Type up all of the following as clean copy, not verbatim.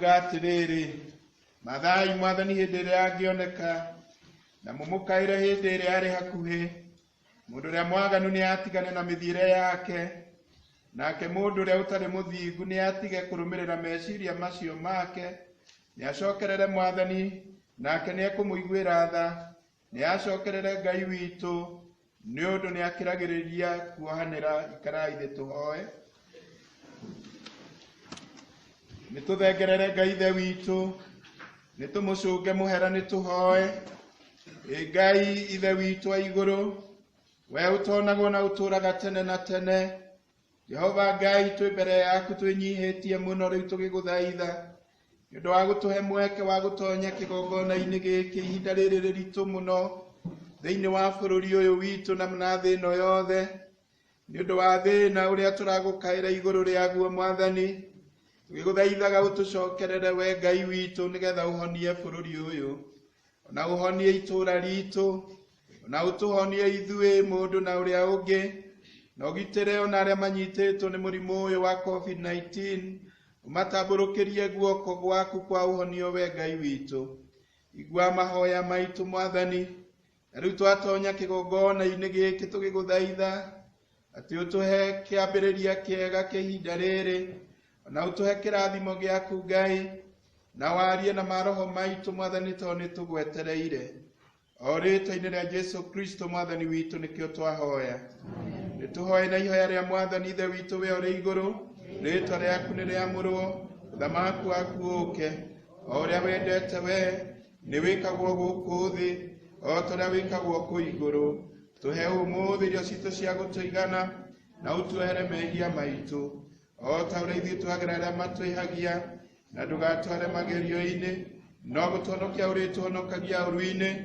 akiuga atiriri, mathai mwathani hindi iria angioneka, na mumukaire hindi iria ari hakuhi. Mundu uria mwaganu ni atigane na mithiire yake, nake mundu uria utari muthingu ni atige kurumirira meciria macio make. Ni acokerere mwathani, nake ni ekumuiguira tha. Ni acokerere Ngai witu, ni undu ni akiragiriria kuohanira. Ikarai thi tuhoe. Ni tuthengerere Ngai ithe witu, ni tumucunge muhera, ni tuhoe. Ngai ithe witu wa iguru, we utonagwo na uturaga tene na tene. Jehova Ngai, twi mbere yaku twinyihitie muno riu tugiguthaitha ni undu wa gutuhe mweke wa gutonya kigongona-ini giki ihinda riri riritu muno thiini wa bururi uyu witu na thi ino yothe, ni undu wa thina uria turagukaira iguru riaguo mwathani. Tugiguthaithaga utucokerere we Ngai witu nigetha uhonie bururi uyu, na uhonie itura ritu, na utuhonie ithui mundu na uria ungi, na ugitire ona aria manyititwo ni murimu uyu wa COVID-19. Umatamburukirie guoko gwaku kwa uhonio we Ngai witu. Igua mahoya maitu mwathani, na riu twatonya kigongona-ini giki tugiguthaitha ati utuhe kiambiriria kiega kihinda riri, na utuhe kirathimo giaku Ngai, na warie na maroho maitu mwathani to ni tugwetereire. O ritwa-ini ria Jesu Kristo mwathani witu nikio twahoya. Ni tuhoe na ihoya ria mwathani ithe witu we uri iguru. Ritwa riaku ni riamurwo, uthamaku waku uke. O uria wendete we ni wikagwo guku thi, o ta uria wikagwo ku iguru. Tuhe umuthi irio citu cia gutuigana, na utuhere mehia maitu, o ta uria ithuĩ twagĩra arĩa matwĩhagia, na ndũgatware magerio-inĩ, no gũtũhonokia ũrĩtũhonokagia ũru-inĩ,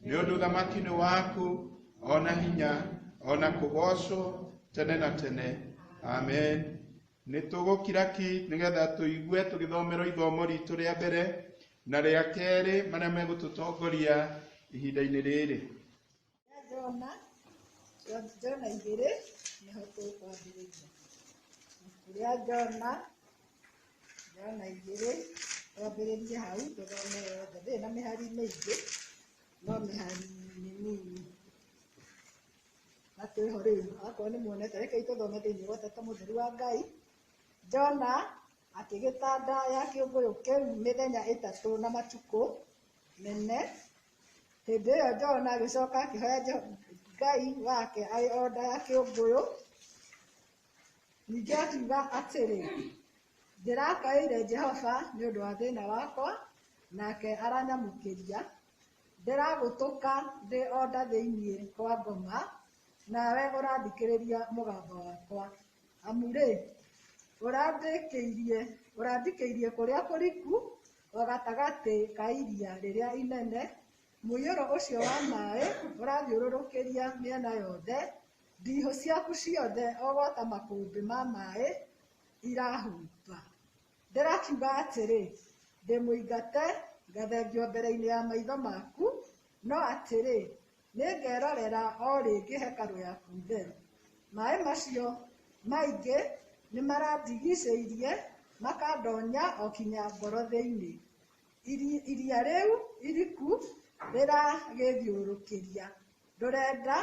nĩ ũndũ ũthamaki nĩ waku, ona hinya, ona kũgocwo tene na tene. Amen. Nĩ tũgũkira ki nĩgetha tũigue tũgĩthomerwo ithomo ritũ rĩa mbere na rĩa kerĩ marĩa megũtũtongoria ihinda-inĩ rĩrĩ. Jona 2 niho tũkwambĩrĩria. Kũrĩa Jona 2 twambĩrĩrie hau tũthome yothe. Ndĩrĩ na mĩhari mĩingĩ no mĩhari mĩnini. Na twĩho rĩu akorwo nĩ muonete, rekei tũthome thĩinĩ wa Ũteta Mũtheru wa Ngai. Jona akĩgĩta nda ya kĩũngũyũ kĩu mĩthenya 3 na matukũ mene. Hĩndĩ ĩyo Jona agĩcoka akĩhoya Ngai wake arĩ o nda ya kĩũngũyũ. Ningĩ akiuga atĩrĩ, ndĩrakaĩire Jehova nĩ ũndũ wa thĩna wakwa, nake aranyamũkĩria. Ndĩragũtũka ndĩ o nda thĩinĩ kwa ngoma, nawe ũrathikĩrĩria mũgambo wakwa. Amu-rĩ, ũrathikĩirie kũrĩa kũriku o gatagatĩ ka iria rĩrĩa inene. Mũiyũro ũcio wa maĩ ũrathiũrũrũkĩria mĩena yothe. Ndiihũ ciaku ciothe o gwata makũmbĩ ma maĩ irahumba. Ndĩrakiuga atĩrĩ, ndĩmũingate ngathengio mbere-inĩ ya maitho maku, no atĩrĩ, nĩngerorera o rĩngĩ hekarũ yaku theru. Maĩ macio maingĩ nĩ marandigicĩirie makandonya o kinya ngoro thĩinĩ. Iria rĩu iriku rĩragĩthiũrũkĩria ndũrenda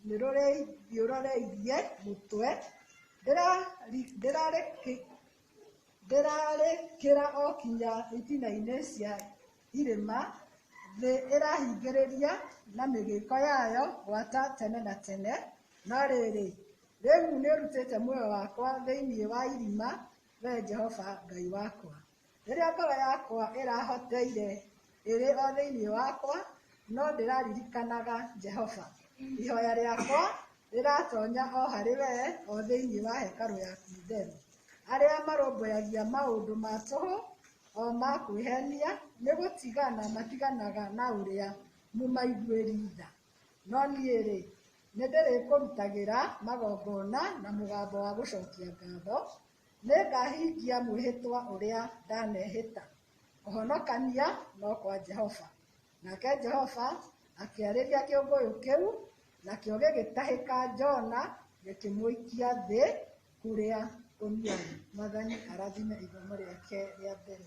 nĩ rũrĩthiũrũrĩirie mũtwe. Ndĩrarĩkĩra o kinya itina-inĩ cia irĩma. Thĩ ĩrahingĩrĩria na mĩgĩko yayo gwata tene na tene. No rĩrĩ, rĩu nĩ ũrutĩte muoyo wakwa thĩinĩ wa irima, we Jehova Ngai wakwa. Rĩrĩa ngoro yakwa ĩrahoteire ĩrĩ o thĩinĩ wakwa, no ndĩraririkanaga Jehova. Ihoya rĩakwa rĩratonya o harĩ we o thĩinĩ wa hekarũ yaku theru. Arĩa marũmbũyagia maũndũ ma tũhũ o ma kwĩhenia nĩ gũtigana matiganaga na ũrĩa mũmaiguĩri tha. No niĩ-rĩ, nĩndĩrĩkũrutagĩra magongona na mũgambo wa gũcokia ngatho. Nĩngahingia mwĩhĩtwa ũrĩa ndanehĩta. Kũhonokania no kwa Jehova. Nake Jehova akĩarĩria kĩũngũyũ kĩu, nakĩo gĩgĩtahĩka Jona gĩkĩmũikia thĩ kũrĩa ũniani. Mwathani arathime ithomo rĩake rĩa mbere.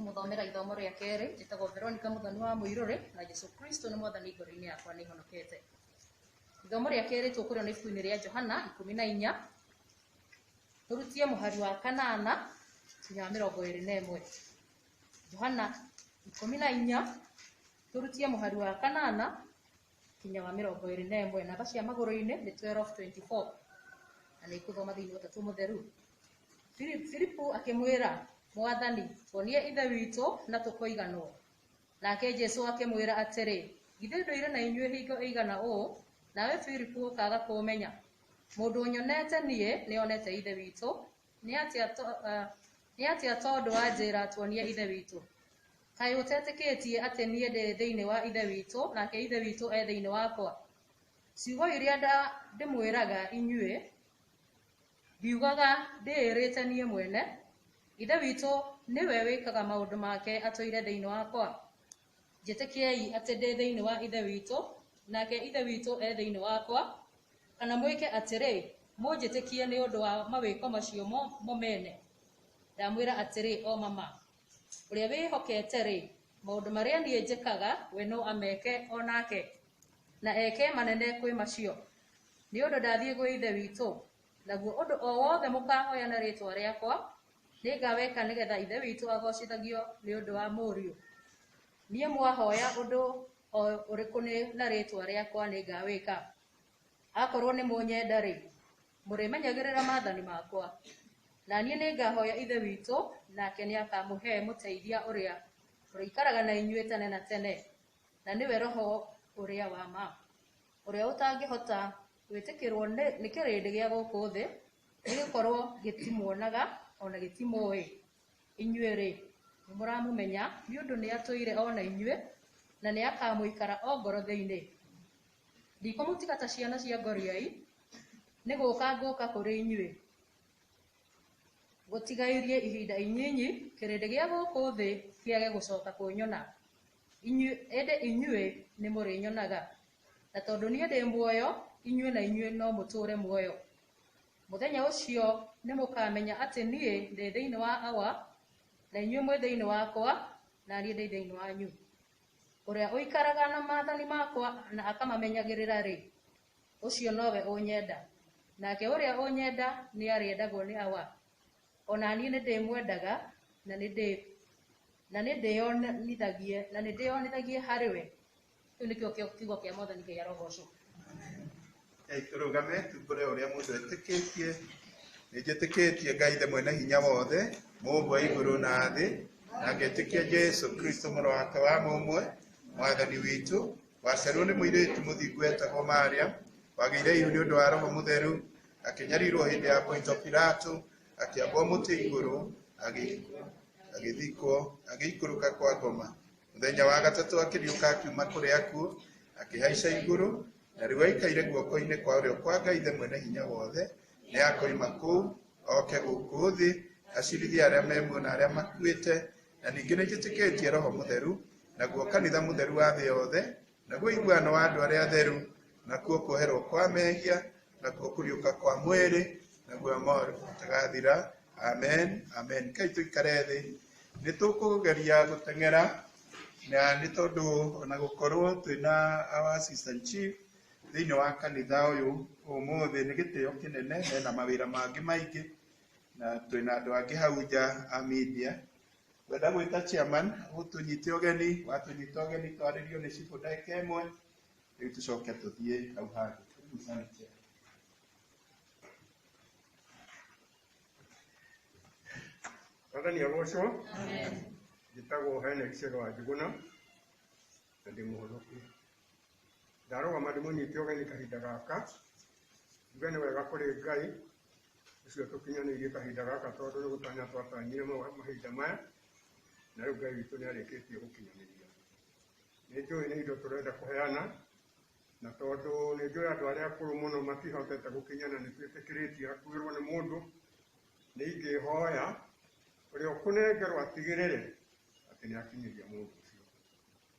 Mũthomera ithomo rĩa kerĩ njĩtagwo Veronica Mũthoni wa Mũirũrĩ na Jesũ Kristo nĩ mwathani ngoro-inĩ yakwa nĩ honokete. Ithomo rĩa kerĩ tũkũrĩo nĩ ibuku-inĩ rĩa Johana 14 tũrutie mũhari wa 8 nginya 21. Johana 14 tũrutie mũhari wa 8 nginya wa 21. Namba cia magũrũ-inĩ nĩ 12:24 na nĩ ikũthoma thĩinĩ wa Ũtatũ Mũtheru. Filipu akĩmwĩra, Mwathani, tuonie ithe witũ na tũkoiganwo. Nake Jesũ akĩmwĩra atĩrĩ, githĩ ndũire na inyuĩ hingo ĩigana ũũ, nawe Filipu ũkaga kũmenya? Mũndũ nyonete niĩ nĩonete ithe witũ, nĩ atĩa tondũ wanjĩra tuonie ithe witũ? Kaĩ ũtetĩkĩtie atĩ niĩ ndĩ thĩinĩ wa ithe witũ nake ithe witũ e thĩinĩ wakwa? Ciugo iria ndĩmwĩraga inyuĩ ndiugaga ndĩĩrĩte niĩ mwene. Ithe witũ nĩwe wĩkaga maũndũ make atũire thĩinĩ wakwa. Njĩtĩkiei atĩ ndĩ thĩinĩ wa ithe witũ nake ithe witũ e thĩinĩ wakwa, kana mwĩke atĩrĩ, mũnjĩtĩkie nĩ ũndũ wa mawĩko macio mo mene. Ndamwĩra atĩrĩ, o mama, ũrĩa wĩhokete-rĩ, maũndũ marĩa niĩ njĩkaga we no ameke o nake, na eke manene kwĩ macio, nĩ ũndũ ndathiĩ gwĩ ithe witũ. Naguo ũndũ o wothe mũkahoya na rĩĩtwa rĩakwa nĩngaweka nĩgetha ithe witũ agocithagio nĩ ũndũ wa mũriũ. Niĩ mwahoya ũndũ o ũrĩkũ na rĩĩtwa rĩakwa nĩngawĩka. Akorwo nĩ mũnyenda-rĩ, mũrĩmenyagĩrĩra maathani makwa. Na niĩ nĩngahoya ithe witũ, nake nĩakamũhe mũteithia ũrĩa ũrĩikaraga na inyuĩ tene na tene, na nĩwe Roho ũrĩa wa ma, ũrĩa ũtangĩhota gwĩtĩkĩrwo nĩ kĩrĩndĩ gĩa gũkũ thĩ, nĩgũkorwo gĩtimuonaga ona gĩtimũĩ. Inyuĩ-rĩ, nĩmũramũmenya nĩ ũndũ nĩatũire ona inyuĩ na nĩakamũikara o ngoro thĩinĩ. Ndikũmũtiga ta ciana cia ngoriai, nĩ gũka ngũka kũrĩ inyuĩ. Gũtigairie ihinda inyinyi kĩrĩndĩ gĩa gũkũ thĩ kĩage gũcoka kũnyona, ĩndĩ inyuĩ nĩ mũrĩnyonaga, na tondũ niĩ ndĩ muoyo, inyuĩ na inyuĩ no mũtũũre muoyo. Mũthenya ũcio nĩmũkamenya atĩ niĩ ndĩ thĩinĩ wa Awa, na inyuĩ mwĩ thĩinĩ wakwa, na niĩ ndĩ thĩinĩ wanyu. Ũrĩa ũikaraga na maathani makwa na akamamenyagĩrĩra-rĩ, ũcio nowe ũnyenda. Nake ũrĩa ũnyenda nĩ arĩendagwo nĩ Awa. Ona niĩ nĩndĩmwendaga na nĩndĩyonithagie harĩ we. Kĩu nĩkĩo kiugo kĩa Mwathani kĩa rogocwo. Tũrũgame tumbũre ũrĩa mũndũ etĩkĩtie. Nĩnjĩtĩkĩtie Ngai ithe mwene hinya wothe, Mũmbi wa igũrũ na thĩ, na ngetĩkia Jesũ Kristo mũrũ wake wa mũmwe, Mwathani witũ, waciarwo nĩ mũirĩtu mũthingu wetagwo Maria, wagĩire ihu nĩ ũndũ wa Roho Mũtheru, akĩnyarirwo hĩndĩ ya Pontio Pilato, akĩambwo mũtĩ igũrũ, agĩthikwo, agĩikũrũka kwa ngoma. Mũthenya wa gatatũ akĩriũka akiuma kũrĩ akuũ, akĩhaica igũrũ, na rĩu aikaire guoko-inĩ kwa ũrĩo kwa Ngai ithe mwene hinya wothe. Nĩ akoima kũu oke gũkũ thĩ acirithie arĩa me muoyo na arĩa makuĩte. Na ningĩ nĩnjĩtĩkĩtie Roho Mũtheru, naguo kanitha mũtheru wa thĩ yothe, naguo iguano wa andũ arĩa atheru, nakuo kuoherwo kwa mehia, nakuo kũriũka kwa mwĩrĩ, naguo moro ũtagathira. Amen, amen. Kai tũikare thĩ, nĩtũkũgeria gũteng'era, na nĩ tondũ ona gũkorwo twĩna our assistant chief thĩinĩ wa kanitha ũyũ ũmũthĩ nĩ gĩtĩo kĩnene, mena mawĩra mangĩ maingĩ, na twĩna andũ angĩ hau nja a media. Ngwenda gwĩta chairman ũtũnyite ũgeni, watũnyita ũgeni twarĩrio nĩ cibũ ndagĩka ĩmwe, rĩu tũcoke tũthiĩ hau hangĩ. Mwathani agocwo. Njĩtagwo Henry Chege wa Njuguna na ndĩ mũhonoku. Ndarũgama ndĩmũnyite ũgeni kahinda gaka, njuge nĩ wega kũrĩ Ngai ũcio tũkinyanĩirie kahinda gaka, tondũ nĩ gũtanya twatanyire mahinda maya, na rĩu Ngai witũ nĩarĩkĩtie gũkinyanĩria. Nĩnjũĩ nĩ indo tũrenda kũheana, na tondũ nĩnjũĩ andũ arĩa akũrũ mũno matihotete gũkinyana nĩtwĩtĩkĩrĩtie akuĩrwo nĩ mũndũ, nĩingĩhoya ũrĩa ũkũnengerwo atigĩrĩre atĩ nĩakinyĩria mũndũ ũcio,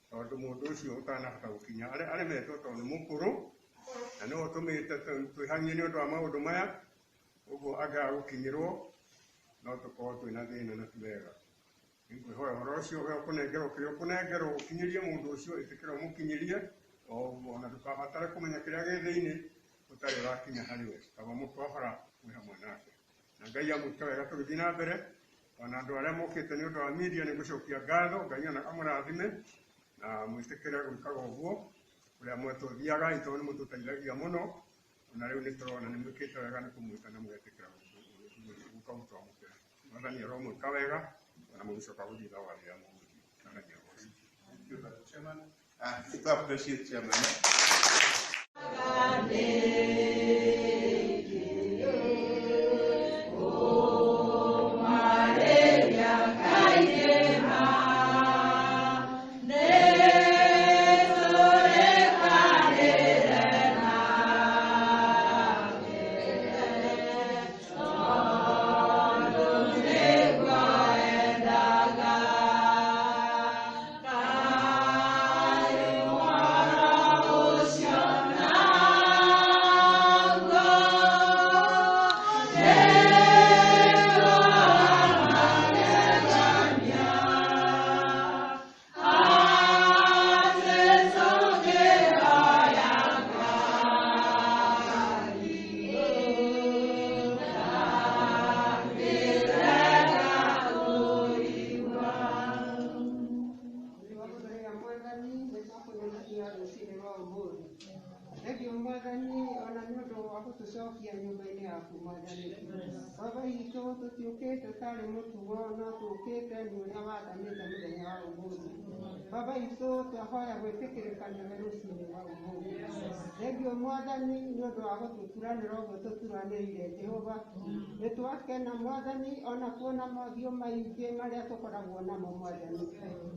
tondũ mũndũ ũcio ũtanahota gũkinya aremetwo tondũ nĩ mũkũrũ, na no tumite twihanie ni undu wa maundu maya uguo aga gukinyirwo no tukorwo twina thina na tiwega ngwihoya horo ucio we ukunengerwo kiria ukunengerwo ukinyirie mundu ucio itikira umukinyirie ona ndukabatare kumenya kiria gi thiini utari urakinya hariwe kaba mutu abara wi hamwe nake na Ngai amwike wega tugithii na mbere ona andu aria mokite ni undu wa media ni gucokia ngatho Ngai ona amurathime na mwitikire gwikaga uguo uria mwetuthiaga ito ni mututeithagia muno na riu ni turona ni mwikite wega ni kumwita na mwetikira gukautwa mukira mwathani aromwika wega na mugicoka guthitha waria muthanagia to appreciate chairman. Baba hicho tutiukite tari mutugo no tukite ni uria wathanite muthenya wa umuthi. Baba hicho twahoya gwitikirikania we rucini wa umuthi. Thengio Mwathani ni undu wa gututuranira uguo tuturanirire Jehova. Nitwakena Mwathani ona kuona mathio maingi maria tukoragwo namo Mwathani.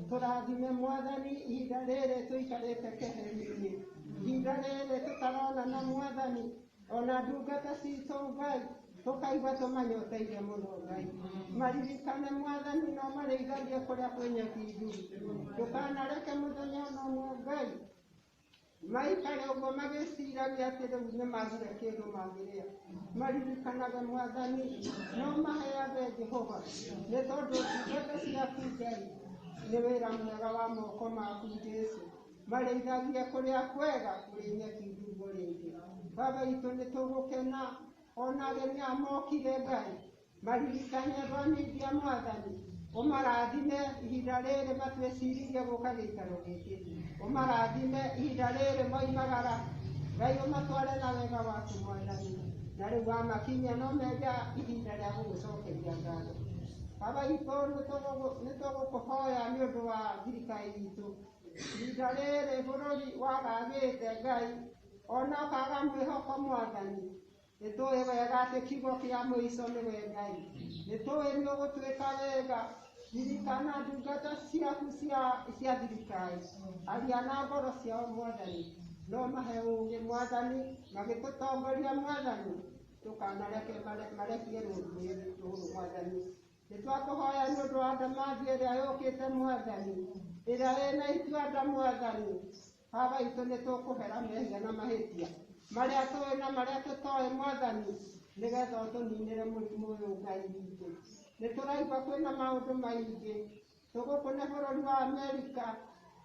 Turathime Mwathani ihinda riri tuikarite keheri-ini. Ihinda riri tutarona na Mwathani ona ndungata citũ Ngai tukaigua tumanyoteire muno Ngai. Maririkane Mwathani no marĩithagie kũrĩa kwĩ nyeki njuru. Ndũkanareke mũthenya ona ũmwe Ngai maikare ũguo magĩciragia atĩ rĩu nĩ magire kĩndũ mangĩrĩa. Maririkanaga Mwathani no maheage Jehova nĩ tondũ ndungata ciaku Ngai nĩ wĩra mwega wa moko maku Jesu. Marĩithagie kũrĩa kwega kũrĩ nyeki njuru rĩngĩ. Baba itũ nĩ tũgũkena ona ageni a mokire Ngai maririkane thomithia Mwathani ũmarathime ihinda rĩrĩ matwĩciririe gũka gĩikaro gĩkĩ. Ũmarathime ihinda rĩrĩ moimagara Ngai ũmatware na wega waku Mwathani na rĩu wamakinyia no menja ihinda rĩa gũgũcokeria ngatho. Baba itũ nĩ tũgũkũhoya nĩ ũndũ wa thirikari itũ. Ihinda rĩrĩ bũrũri wagagĩte Ngai ona kaga mwĩhoko Mwathani. Nĩtũĩ wega atĩ kiugo kĩa mũico nĩwe Ngai. Nĩtũĩ nĩ ũgũtwĩka wega. Ririkana ndungata ciaku cia thirikari. Aria na ngoro ciao Mwathani. No mahe ũũgĩ Mwathani magĩtũtongoria Mwathani. Tũkanareke marekie rũrĩrĩ rũrũ Mwathani. Nĩtwakũhoya nĩ ũndũ wa ndamathi ĩrĩa yũkĩte Mwathani. Ĩrĩa ĩna itua Mwathani. Baba itũ nĩ tũkũhera mehia na mahĩtia marĩa tũĩ na marĩa tũtoĩ Mwathani nĩgetha ũtũninĩre mũrimũ ũyũ Ngai witũ. Nĩ tũraigua kwĩna maũndũ maingĩ. Tũgũkũ nĩ bũrũri wa Amerika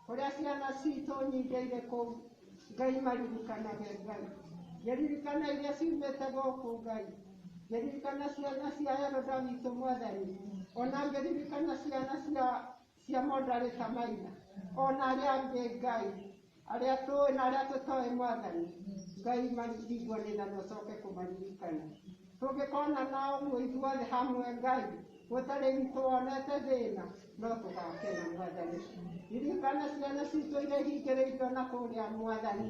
kũrĩa ciana citũ nyingĩ irĩ kũu. Ngai maririkanage Ngai. Ngeririkana iria ciumĩte gũkũ Ngai. Ngeririkana ciana cia Eroda witũ Mwathani. Ona ngeririkana ciana cia Moderator Maina. Ona arĩa angĩ Ngai arĩa tũĩ na arĩa tũtoĩ Mwathani. Ngai maririkanĩra na ũcoke kũmaririkana. Tũngĩkona nao ithuothe hamwe Ngai gũtarĩ witũ wonete thĩna no tũgakena Mwathani. Ririkana ciana citũ iria ihingĩrĩtwo na kũrĩa Mwathani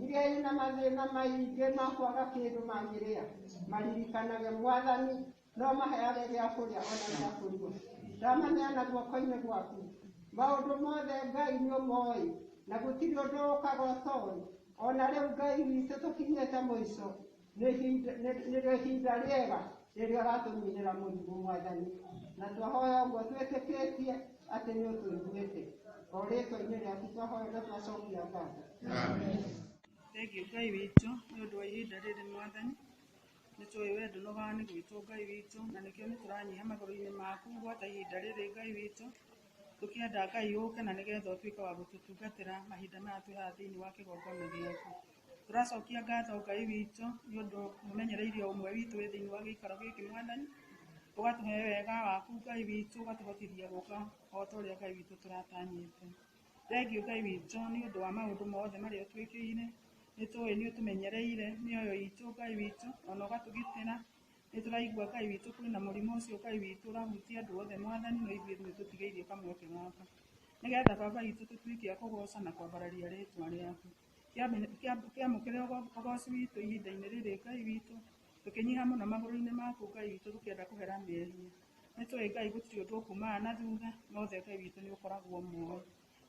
iria ina mathĩna maingĩ ma kwaga kĩndũ mangĩrĩa. Maririkanage Mwathani no maheage gĩa kũrĩa ona gĩa kũnyua. Ndamaneana guoko-inĩ gwaku. Maũndũ mothe Ngai nĩ ũmoĩ na gũtirĩ ũndũ ũkaga ũtoĩ. Ona rĩu Ngai witũ tũkinyĩte mũico nĩrĩo ihinda rĩega rĩrĩa ũratũninĩra mũrimũ Mwathani. Na twahoya ũguo twĩtĩkĩtie atĩ nĩ ũtũiguĩte. O rĩtwa-inĩ rĩaku twahoya na twacokia ngatho. Thengiũ Ngai witũ nĩ ũndũ wa ihinda rĩrĩ Mwathani. Nĩ tũĩ wendo no gani gwitũ Ngai witũ, na nĩkĩo nĩ tũranyiha magũrũ-inĩ maku gwata ihinda rĩrĩ Ngai witũ, tũkĩenda Ngai ũke na nĩgetha ũtuĩke wa gũtũtungatĩra mahinda maya twĩ haha thĩinĩ wa kĩgongona gĩaku. Tũracokia ngatho Ngai witũ nĩ ũndũ mũmenyereirie ũmwe witũ wĩ thĩinĩ wa gĩikaro gĩkĩ Mwathani, ũgatũhe wega waku Ngai witũ, ũgatũhotithia gũka o ta ũrĩa Ngai witũ tũratanyĩte. Thengiũ Ngai witũ nĩ ũndũ wa maũndũ mothe marĩa ũtwĩkĩire, nĩ tũĩ nĩ ũtũmenyereire mĩoyo itũ Ngai witũ, ona ũgatũgitĩra. Nĩ tũraigua Ngai witũ kwĩna mũrimũ ũcio Ngai witũ ũrahutia andũ othe Mwathani, no ithuĩ nĩ tũtigĩirie kamweke gaka nĩgetha Baba witũ tũtuĩke a kũgoca na kwambararia rĩtwa rĩaku. Kĩamũkĩre ũgoci witũ ihinda-inĩ rĩrĩ Ngai witũ, tũkĩnyiha mũno magũrũ-inĩ maku Ngai witũ, tũkĩenda kũhera mehia. Nĩ tũĩ Ngai gũtirĩ ũndũ ũkumaga na thutha, mothe Ngai witũ nĩ ũkoragwo moĩ.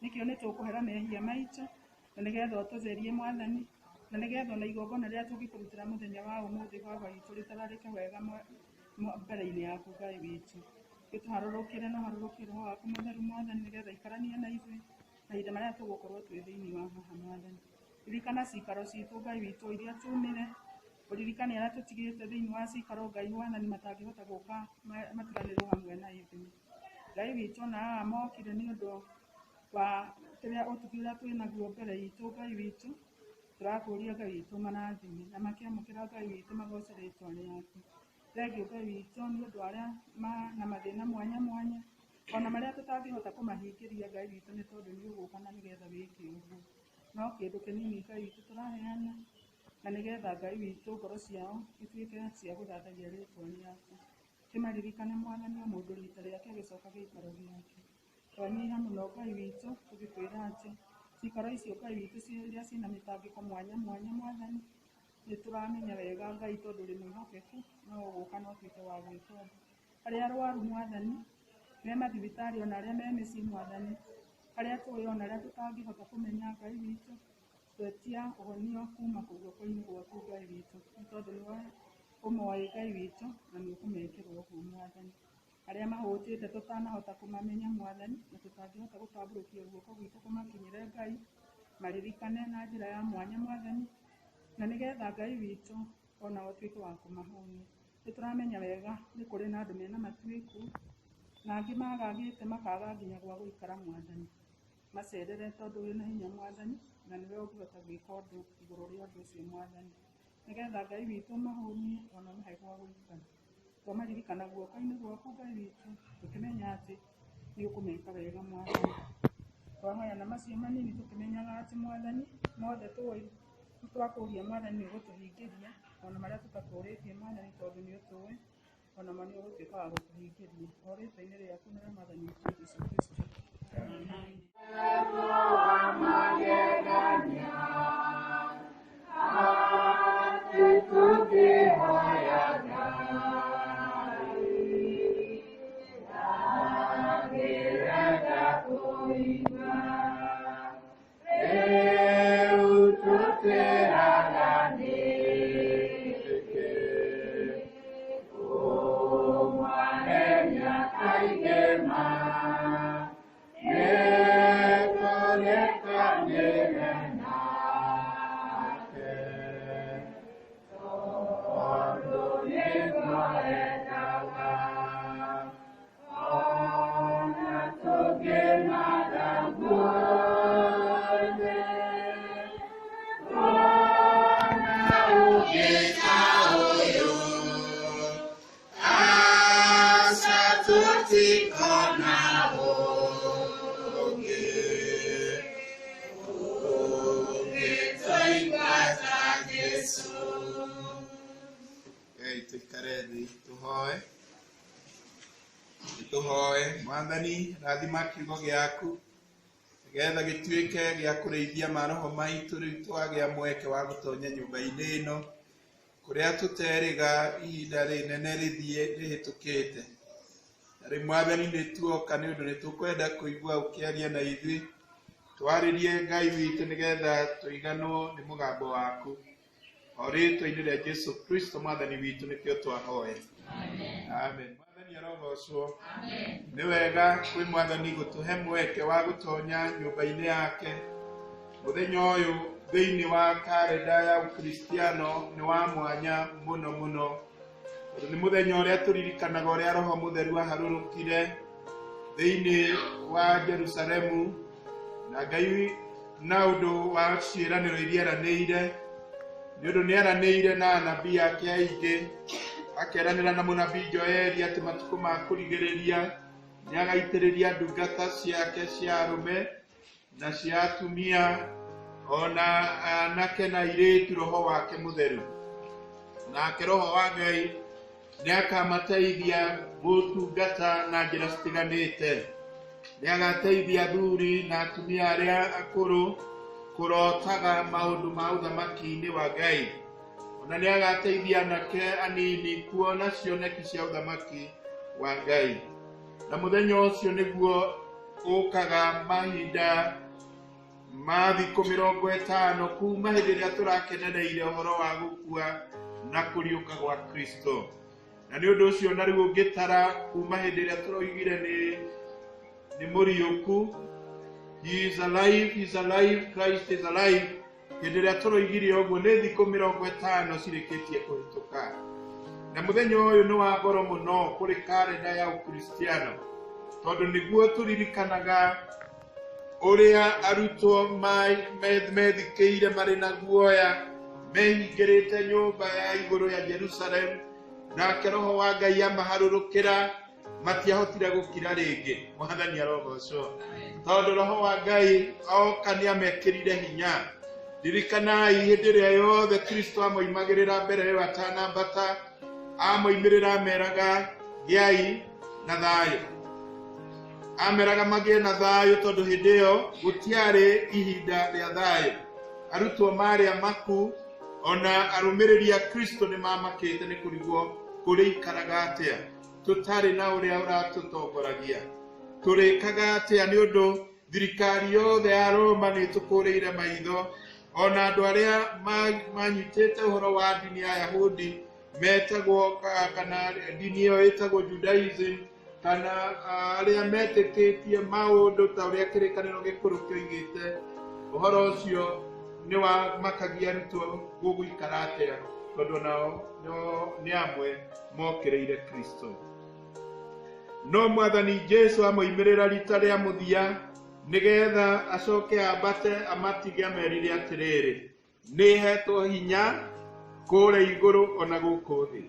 Nĩkĩo nĩ tũkũhera mehia maitũ na nĩgetha ũtũtherie Mwathani, na nĩgetha ona igongona rĩrĩa tũngĩkũrutĩra mũthenya wa ũmũthĩ Baba witũ rĩtararĩke wega mbere-inĩ yaku Ngai witũ. Gĩtũharũrũkĩre na ũharũrũkie Roho waku Mũtheru Mwathani, nĩgetha ikaranie na ithuĩ mahinda marĩa tũgũkorwo twĩ thĩinĩ wa haha Mwathani. Ririkana cikaro citũ Ngai witũ iria tumire, ũririkane arĩa tũtigĩte thĩinĩ wa cikaro Ngai Mwathani matangĩhota gũka matiganĩrwo hamwe na ithuĩ. Ngai witũ na aya mokire nĩ ũndũ wa kĩrĩa ũtugi ũrĩa twĩnaguo mbere itũ Ngai witũ, tũrakũria Ngai witũ marathime na makĩamũkĩra Ngai witũ magoce rĩtwa rĩaku. Thengiũ Ngai witũ nĩ ũndũ arĩa na mathĩna mwanya mwanya, ona marĩa tũtangĩhota kũmahingĩria Ngai witũ, nĩ tondũ nĩ ũgũka na nĩgetha wĩke ũguo. No kĩndũ kĩnini Ngai witũ tũraheana, na nĩgetha Ngai witũ ngoro ciao ituĩke cia gũthatharia rĩtwa rĩaku. Kĩmaririkane Mwathani o mũndũ rita rĩake agĩcoka gĩikaro gĩake. Twanyiha mũno Ngai witũ tũgĩkwĩra atĩ cikaro icio Ngai witũ iria ciĩna mĩtangĩko mwanya mwanya Mwathani, nĩ tũramenya wega Ngai tondũ ũrĩ mwĩhokeku no ũgũka na ũtuĩke wa gwĩka ũndũ. Arĩa arwaru Mwathani me mathibitarĩ ona arĩa me mĩciĩ Mwathani, arĩa tũĩ ona arĩa tũtangĩhota kũmenya Ngai witũ, twetia ũhonio kuma guoko-inĩ gwaku Ngai witũ, nĩ tondũ nĩwe ũmoĩ Ngai witũ na nĩ ũkũmekĩra ũguo Mwathani. Arĩa mahũtĩte tũtanahota kũmamenya Mwathani na tũtangĩhota gũtambũrũkia guoko gwitũ kũmakinyĩre Ngai, maririkane na njĩra ya mwanya Mwathani, na nĩgetha Ngai witũ ona ũtuĩke wa kũmahonia. Nĩ tũramenya wega nĩ kũrĩ na andũ mena matuĩku na angĩ magagĩte makaga nginya gwa gũikara Mwathani. Macerere tondũ wĩna hinya Mwathani, na nĩwe ũngĩhota gwĩka ũndũ igũrũ rĩa ũndũ ũcio Mwathani, nĩgetha Ngai witũ mahonie ona ũmahe gwa gũikara. Twamaririkana guoko-inĩ gwaku Ngai witũ, tũkĩmenya atĩ nĩ ũkũmeka wega Mwathani. Twahoya na macio manini tũkĩmenyaga atĩ Mwathani mothe tũĩ nĩ twakũria Mwathani nĩ ũgũtũhingĩria, ona marĩa tũtatũrĩtie Mwathani tondũ nĩ ũtũĩ, ona mo nĩ ũgũtuĩka wa gũtũhingĩria. O rĩtwa-inĩ rĩaku na rĩa Mwathani witũ Jesũ Kristo. Amen. Tũhoe Mwathani rathima kiugo gĩaku nĩgetha gĩtuĩke gĩa kũrĩithia maroho maitũ, rĩu twagĩa mweke wa gũtonya nyũmba-inĩ ĩno kũrĩa tũterĩga ihinda rĩnene rĩhĩtũkĩte. Na rĩu Mwathani nĩ tuoka nĩ ũndũ nĩ tũkwenda kũigua ũkĩaria na ithuĩ, twarĩrie Ngai witũ nĩgetha tũiganwo nĩ mũgambo waku. O rĩtwa-inĩ rĩa Jesũ Kristo Mwathani witũ nĩkĩo twahoya. Amen. Mwathani arogocwo. Nĩ wega kwĩ Mwathani gũtũhe mweke wa gũtonya nyũmba-inĩ yake mũthenya ũyũ thĩinĩ wa karenda ya Ukristiano nĩ wa mwanya mũno mũno. Nĩ mũthenya ũrĩa tũririkanaga ũrĩa Roho Mũtheru aharũrũkire thĩinĩ wa Jerusalemu, na Ngai na ũndũ wa ciĩranĩro iria eranĩire, nĩ ũndũ nĩ eranĩire na anabii ake aingĩ, akeranĩra na mũnabii Joeli atĩ matukũ ma kũrigĩrĩria nĩ agaitĩrĩria ndungata ciake cia arũme na cia atumia, ona anake na airĩtu Roho wake Mũtheru. Nake Roho wa Ngai nĩ akamateithia gũtungata na njĩra citiganĩte. Nĩ agateithia athuri na atumia arĩa akũrũ kũrotaga maũndũ ma ũthamaki-inĩ wa Ngai. Ona nĩ agateithia anake anini kuona cioneki cia ũthamaki wa Ngai. Na mũthenya ũcio nĩguo ũkaga mahinda ma thikũ 50 kuma hĩndĩ ĩrĩa tũrakenereire ũhoro wa gũkua na kũriũka gwa Kristo. Na nĩ ũndũ ũcio na rĩu ũngĩtara kuma hĩndĩ ĩrĩa tũroigire nĩ mũriũku, he is alive, he is alive, Christ is alive. Hĩndĩ ĩrĩa tũroigire ũguo nĩ thikũ 50 cirĩkĩtie kũhĩtũka. Na mũthenya ũyũ nĩ wa goro mũno kũrĩ karenda ya Ukristiano, tondũ nĩguo tũririkanaga ũrĩa arutwo methikĩire marĩ na guoya, mehingĩrĩte nyũmba ya igũrũ ya Jerusalemu, nake Roho wa Ngai amaharũrũkĩra, matiahotire gũkira rĩngĩ. Mwathani arogocwo. Tondũ Roho wa Ngai oka nĩ amekĩrire hinya. Ririkanai hĩndĩ ĩrĩa yothe Kristo amoimagĩrĩra mbere ĩyo atanambata, amoimĩrĩra ameraga gĩai na thayũ. Ameraga magĩe na thayũ tondũ hĩndĩ ĩyo gũtiarĩ ihinda rĩa thayũ. Arutwo marĩ amaku, ona arũmĩrĩri a Kristo nĩ mamakĩte nĩ kũrigwo kũrĩikaraga atĩa. Tũtarĩ na ũrĩa ũratũtongoragia. Tũrĩkaga atĩa nĩ ũndũ thirikari yothe ya Roma nĩ tũkũrĩire maitho, ona andũ arĩa manyitĩte ũhoro wa ndini ya Yahudi metagwo kana ndini ĩyo ĩtagwo Judaism, kana arĩa metĩkĩtie maũndũ ta ũrĩa kĩrĩkanĩro gĩkũrũ kĩoigĩte, ũhoro ũcio nĩ wa makagia arutwo gũgũikara atĩa, tondũ nao nĩ amwe mokĩrĩire Kristo. No Mwathani Jesũ amoimĩrĩra rita rĩa mũthia nĩgetha acoke ambate amatige amerire atĩrĩrĩ, nĩ hetwo hinya kũrĩa igũrũ ona gũkũ thĩ.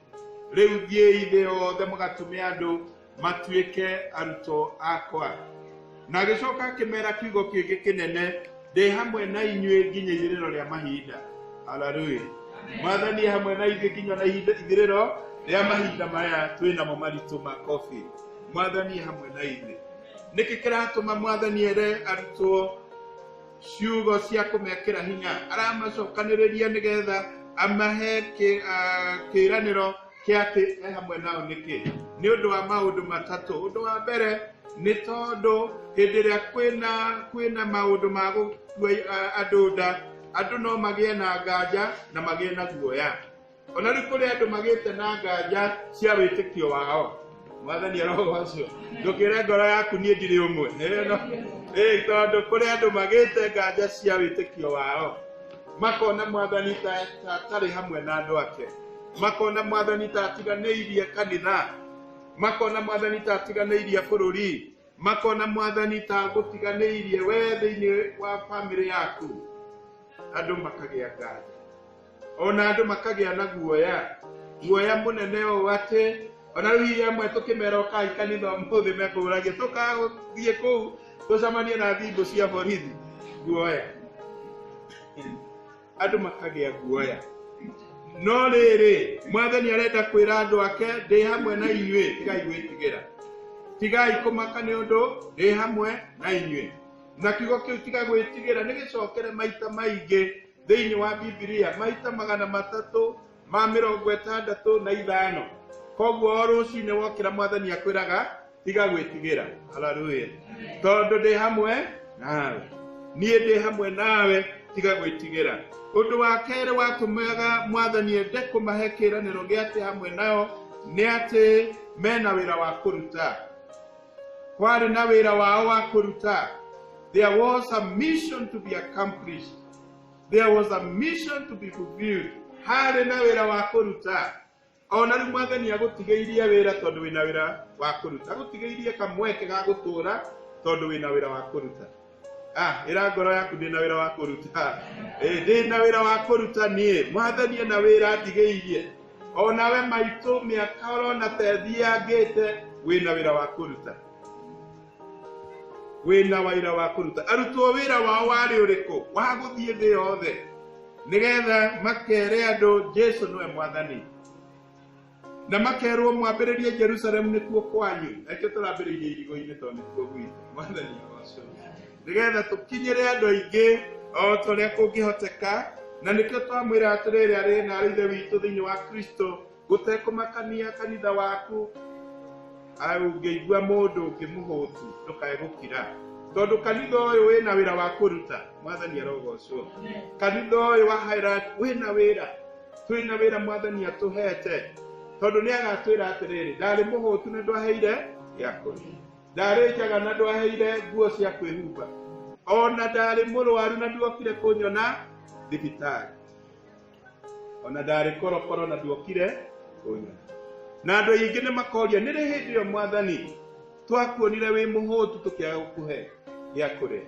Rĩu thiĩi thĩ yothe mũgatume andũ matuĩke arutwo akwa. Na agĩcoka akĩmera kiugo kĩngĩ kĩnene, ndĩ hamwe na inyuĩ nginya ithirĩro rĩa mahinda. Haleluya. Mwathani hamwe na ithuĩ nginya na ithirĩro rĩa mahinda maya twĩnamo maritũ makobi. Mwathani hamwe na ithuĩ. Nĩkĩ kĩratũma Mwathani ere arutwo ciugo cia kũmekĩra hinya? Aramacokanĩrĩria nĩgetha amahe kĩĩranĩro kĩa atĩ hamwe nao nĩkĩ? Nĩ ũndũ wa maũndũ matatũ. Ũndũ wa mbere nĩ tondũ hĩndĩ ĩrĩa kwĩna maũndũ ma gũkua andũ nda, andũ no magĩe na nganja na magĩe na guoya. Ona rĩu kũrĩ andũ magĩte na nganja cia wĩtĩkio wao. Mwathani arogocwo. Ndũkĩre ngoro yaku niĩ ndirĩ ũmwe. Tondũ kũrĩ andũ magĩte nganja cia wĩtĩkio wao, makona Mwathani ta atarĩ hamwe na andũ ake, makona Mwathani ta atiganĩirie kanitha, makona Mwathani ta atiganĩirie bũrũri, makona Mwathani ta gũtiganĩirie we thĩinĩ wa bamĩrĩ yaku. Andũ makagĩa nganja, ona andũ makagĩa na guoya mũnene ũũ atĩ ona rĩu hihi amwe tũkĩmera ũkai kanitha ũmũthĩ mekũũragia tũkagũthiĩ kũu tũcamanie na thimbũ cia borithi. Guoya, andũ makagĩa guoya. No rĩrĩ Mwathani arenda kwĩra andũ ake, ndĩ hamwe na inyuĩ, tigai gwĩtigĩra, tigai kũmaka nĩ ũndũ ndĩ hamwe na inyuĩ. Na kiugo kĩu tiga gwĩtigĩra nĩ gĩcokere maita maingĩ thĩinĩ wa Biblia, maita 365. Koguo o rũcinĩ wokĩra Mwathani akwĩraga tiga gwĩtigĩra. Haleluya. Tondũ ndĩ hamwe nawe, niĩ ndĩ hamwe nawe, tiga gwĩtigĩra. Ũndũ wa kerĩ watũmaga Mwathani ende kũmahe kĩĩranĩro gĩa atĩ hamwe nao nĩ atĩ mena wĩra wa kũruta. Kwarĩ na wĩra wao wa kũruta. There was a mission to be accomplished. There was a mission to be fulfilled. Harĩ na wĩra wa kũruta. Ona rĩu Mwathani agũtigĩirie wĩra tondũ wĩna wĩra wa kũruta. Agũtigĩirie kamweke ga gũtũũra tondũ wĩna wĩra wa kũruta. Ĩra ngoro yaku ndĩ na wĩra wa kũruta. Ndĩ na wĩra wa kũruta niĩ. Mwathani ena wĩra atigĩirie. Onawe maitũ mĩaka orona ta ĩthiangĩte wĩna wĩra wa kũruta. Wĩna wĩra wa kũruta. Arutwo wĩra wao warĩ ũrĩkũ? Wa gũthiĩ thĩ yothe nĩgetha makere andũ Jesũ nĩwe Mwathani. Na makerwo mwambĩrĩrie Jerusalemu nĩkuo kwanyu. Eke tũrambĩrĩirie irigo-inĩ tondũ nĩkuo gwitũ. Mwathani ũgocwo. Nĩgetha tũkinyĩre andũ aingĩ o torĩa kũngĩhoteka. Na nĩkĩo twamwĩra atĩrĩrĩ arĩ na ithe witũ thĩinĩ wa Kristo gũtekũmakania kanitha waku. Ũngĩigua mũndũ ũngĩmũhũtu ndũkae gũkira. Tondũ kanitha ũyũ wĩna wĩra wa kũruta. Mwathani arogocwo. Kanitha ũyũ wa Highland wĩna wĩra. Twĩna wĩra Mwathani atũhete. Tondũ nĩagatwĩra atĩrĩrĩ, ndarĩ mũhũtu na ndwaheire gĩa kũrĩa. Ndarĩ njaga na ndwaheire nguo cia kwĩhumba. Ona ndarĩ mũrwaru na nduokire kũnyona thibitarĩ. Ona ndarĩ korokoro na nduokire kũnyona. Na andũ aingĩ nĩmakoria nĩrĩ hĩndĩ ĩyo Mwathani twakuonire wĩ mũhũtu tũkĩaga gũkũhe gĩa kũrĩa.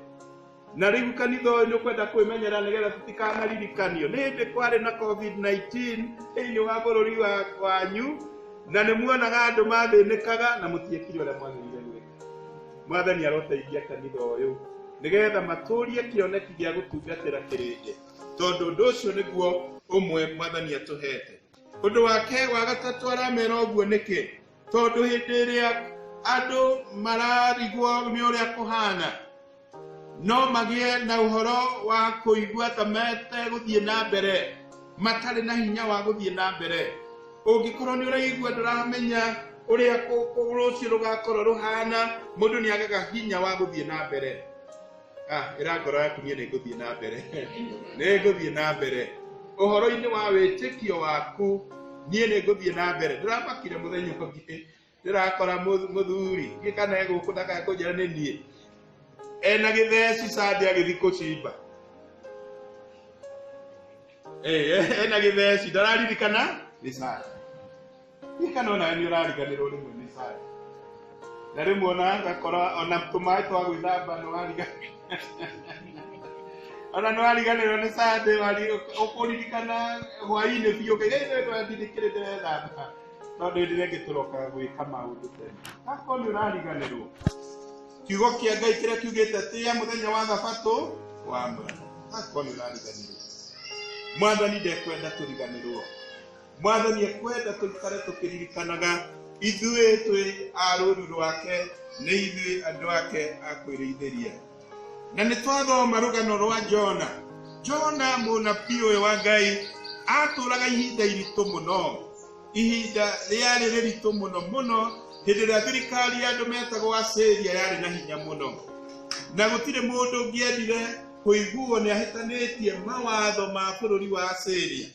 Na rĩu kanitha ũyũ nĩũkwenda kwĩmenyera nĩgetha tũtikanaririkanio. Nĩ hĩndĩ kwarĩ na COVID-19 thĩinĩ wa bũrũri wanyu na nĩmuonaga andũ mathĩnĩkaga na mũtiekire ũrĩa mwagĩrĩire gwĩka. Mwathani aroteithia kanitha ũyũ nĩgetha matũrie kĩoneki gĩa gũtungatĩra kĩrĩndĩ. Tondũ ũndũ ũcio nĩguo ũmwe Mwathani atũhete. Ũndũ wake wa gatatũ aramera ũguo nĩkĩ? Tondũ hĩndĩ ĩrĩa andũ mararigwo nĩ ũrĩa kũhana no magĩe na ũhoro wa kũigua ta metegũthiĩ na mbere, matarĩ na hinya wa gũthiĩ na mbere. Ũngĩkorwo nĩ ũraigua ndũramenya ũrĩa rũciũ rũgakorwo rũhana, mũndũ nĩagaga hinya wa gũthiĩ na mbere. Ĩra ngoro yaku niĩ nĩngũthiĩ na mbere. Nĩngũthiĩ na mbere. Ũhoro-inĩ wa wĩtĩkio waku niĩ nĩngũthiĩ na mbere. Ndĩramakire mũthenya ũngĩ ndĩrakora mũthuri kana egũkũ ndakakũnjĩra nĩ niĩ. Ena gĩtheci Sunday agĩthiĩ kũcimba. Ena gĩtheci ndararirikana nĩ Sunday. Kana ona nĩ ũrariganĩrwo rĩmwe nĩ Sunday. Na rĩmwe ona ngakora ona tũmaĩ twa gwĩthamba nĩwariganĩrwo. Ona nĩwariganĩrwo nĩ Sunday ũkũririkana hwaĩ-inĩ biũ ndĩkĩrĩ ndĩrethamba. Tondũ hĩndĩ ĩrĩa ngĩtũroka gwĩka maũndũ tene. Akorwo nĩ ũrariganĩrwo. Kiugo kĩa Ngai kĩrĩa kiugĩte tĩa mũthenya wa Thabatũ wa Mwathani. Akorwo nĩ ũrariganĩrwo. Mwathani ndekwenda tũriganĩrwo. Mwathani ekwenda tũikare tũkĩririkanaga ithuĩ twĩ a rũũru rwake nĩ ithuĩ andũ ake a kwĩrĩithĩria. Na nĩ twathoma rũgano rwa Jona. Jona mũnabii ũyũ wa Ngai atũũraga ihinda iritũ mũno. Ihinda rĩarĩ rĩritũ mũno mũno. Hĩndĩ ĩrĩa thirikari ya andũ metagwo Assyria yarĩ na hinya mũno. Na gũtirĩ mũndũ ũngĩendire kũiguo nĩahĩtanĩtie mawatho ma bũrũri wa Assyria.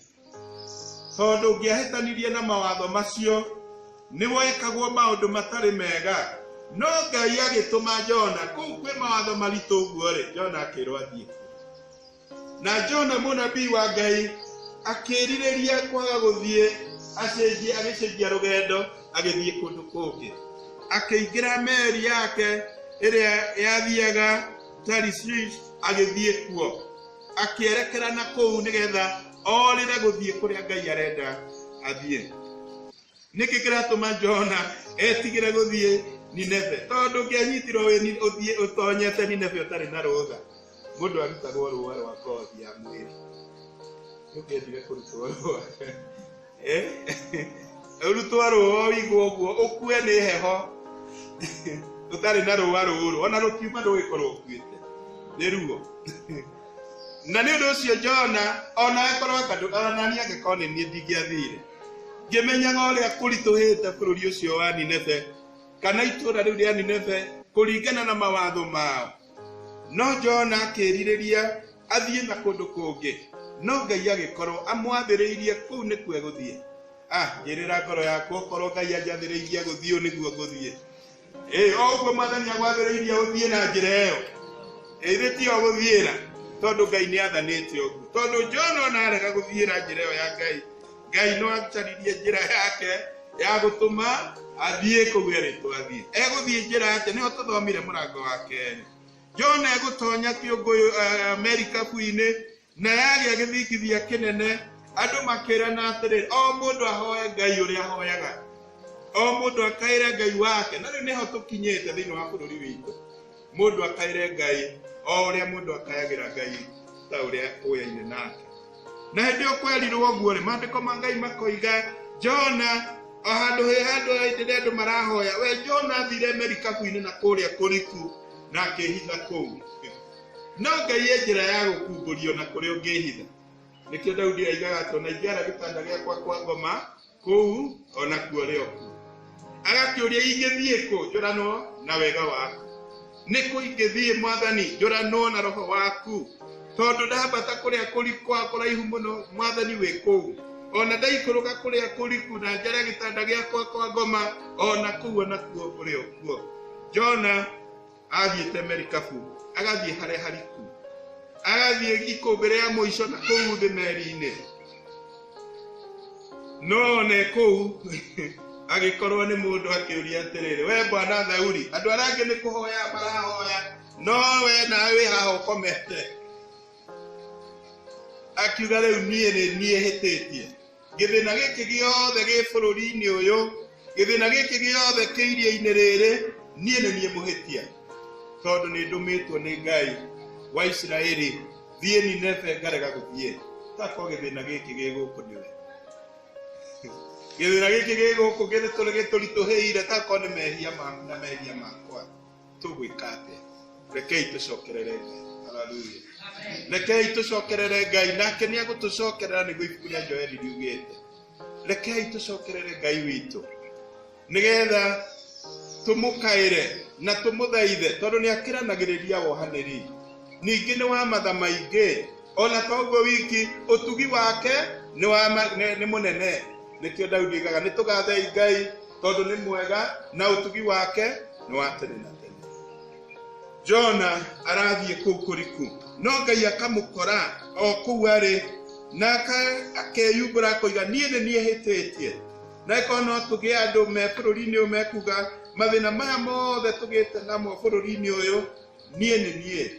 Tondũ ũngĩahĩtanirie na mawatho macio nĩwekagwo maũndũ matarĩ mega. No Ngai agĩtũma Jona kũu kwĩ mawatho maritũ ũguo-rĩ, Jona akĩrwo athiĩ. Na Jona mũnabii wa Ngai akĩrirĩria kwaga gũthiĩ agĩcenjia rũgendo agĩthiĩ kũndũ kũngĩ. Akĩingĩra meri yake ĩrĩa yathiaga Tarshish agĩthiĩ kuo. Akĩerekera na kũu nĩgetha orĩre gũthiĩ kũrĩa Ngai arenda athiĩ. Nĩkĩ kĩratũma Jona etigĩre gũthiĩ Nineve? Tondũ ũngĩanyitirwo ũthiĩ ũtonyete Nineve ũtarĩ na rũtha, mũndũ arutagwo rũa rwa ngothi ya mwĩrĩ. Ũkĩendire kũrutwo rũa ũrutwo rũa ũigwo ũguo ũkue nĩ heho ũtarĩ na rũa rũrũ, ona rũkiuma ndũgĩkorwo ũkuĩte nĩ ruo. Na nĩ ũndũ ũcio Jona ona akorwo nani angĩkorwo nĩ niĩ ndingĩathire, ngĩmenyaga ũrĩa kũritũhĩte bũrũri ũcio wa Nineve kana itũũra rĩu rĩa Nineve kũringana na mawatho mao. No Jona akĩrirĩria athiĩ na kũndũ kũngĩ, no Ngai agĩkorwo amwathĩrĩirie kũu nĩkuo egũthiĩ. Njĩrĩra ngoro yaku okorwo Ngai anjathĩrĩirie gũthiĩ nĩguo ngũthiĩ. O ũguo Mwathani agwathĩrĩirie ũthiĩ na njĩra ĩyo. Ĩthĩ ti o gũthiĩra. tondu Ngai ni athanite uguo. Tondu Jona ona arega guthiira njira iyo ya Ngai, Ngai no acaririe njira yake ya gutuma athie kuguo ritwa athie. Eguthie njira ate niho tuthomire murango wa keri. Jona egutonya kiunguyu Amerika kuine na yagia githingithia kinene, andu makirana atiriri o mundu ahoe Ngai uria ahoyaga, o mundu akaire Ngai wake. Na riu niho tukinyite thiini wa bururi witu, mundu akaire Ngai o uria mundu akayagira Ngai ta uria uyaine nake. Na hindi ukwerirwo guo ri mandiko ma Ngai makoiga Jona o handu hindi andu marahoya, we Jona athire Amerika kuine na kuria kuriku na akihitha kuu. No Ngai enjira ya gukumburio na kuria ungihitha. Nikio Daudi aigaga atona ingĩara gĩtanda gĩakwa kwa ngoma kuu ona kuo rĩo kuo. Agakĩũria ingĩthiĩ kũ? Njũranwo na wega waku. Nĩkũ ingĩthiĩ Mwathani? Njũranwo na roho waku. Tondũ ndambata kũrĩa kũriku kũraihu mũno, Mwathani wĩ kũu. Ona ndaikũrũka kũrĩa kũriku na njare gĩtanda gĩakwa kwa ngoma ona kuo na kuo ũrĩ kuo. Jona athiĩte Merikabu, agathiĩ harĩa hariku, agathiĩ ikũmbĩ rĩa mũico na kũu thĩ meri-inĩ. No ne kũu agĩkorwo nĩ mũndũ akĩũria atĩrĩrĩ, we Bwana Thauri, andũ arĩa angĩ nĩ kũhoya marahoya, no we nawe wĩ haha ũkomete. Akiuga rĩu niĩ hĩtĩtie. Gĩthĩna gĩkĩ gĩothe gĩ bũrũri-inĩ ũyũ, gĩthĩna gĩkĩ gĩothe kĩ iria-inĩ rĩrĩ, niĩ nĩ niĩ mũhĩtia. Tondũ nĩ ndũmĩtwo nĩ Ngai wa Isiraeli thiĩ Nineve ngarega gũthiĩ. Takorwo gĩthĩna gĩkĩ gĩ gũkũ nĩwe. Gĩthĩna gĩkĩ gĩ gũkũ gĩtũritũhĩire, takorwo nĩ mehia maku na mehia makwa, tũgwĩka atĩa? Rekei tũcokerere Ngai. Haleluya. Rekei tũcokerere Ngai, nake nĩ agũtũcokerera nĩguo ibuku rĩa Joeli riugĩte. Rekei tũcokerere Ngai witũ nĩgetha tũmũkaĩre na tũmũthaithe, tondũ nĩ akĩranagĩrĩria wohanĩri. Ningĩ nĩ wa matha maingĩ, ona toguo wiki ũtugi wake nĩ mũnene. Nĩkĩo Daudi aigaga nĩ tũgathei Ngai tondũ nĩ mwega na ũtugi wake nĩ wa tene na tene. Jona arathiĩ kũu kũriku, no Ngai akamũkora o kũu arĩ na akeyumbũra akoiga niĩ nĩ niĩ hĩtĩtie. Na ĩkorwo no tũgĩe andũ me bũrũri-inĩ ũyũ mekuga mathĩna maya mothe tũgĩte namo bũrũri-inĩ ũyũ, niĩ nĩ niĩ.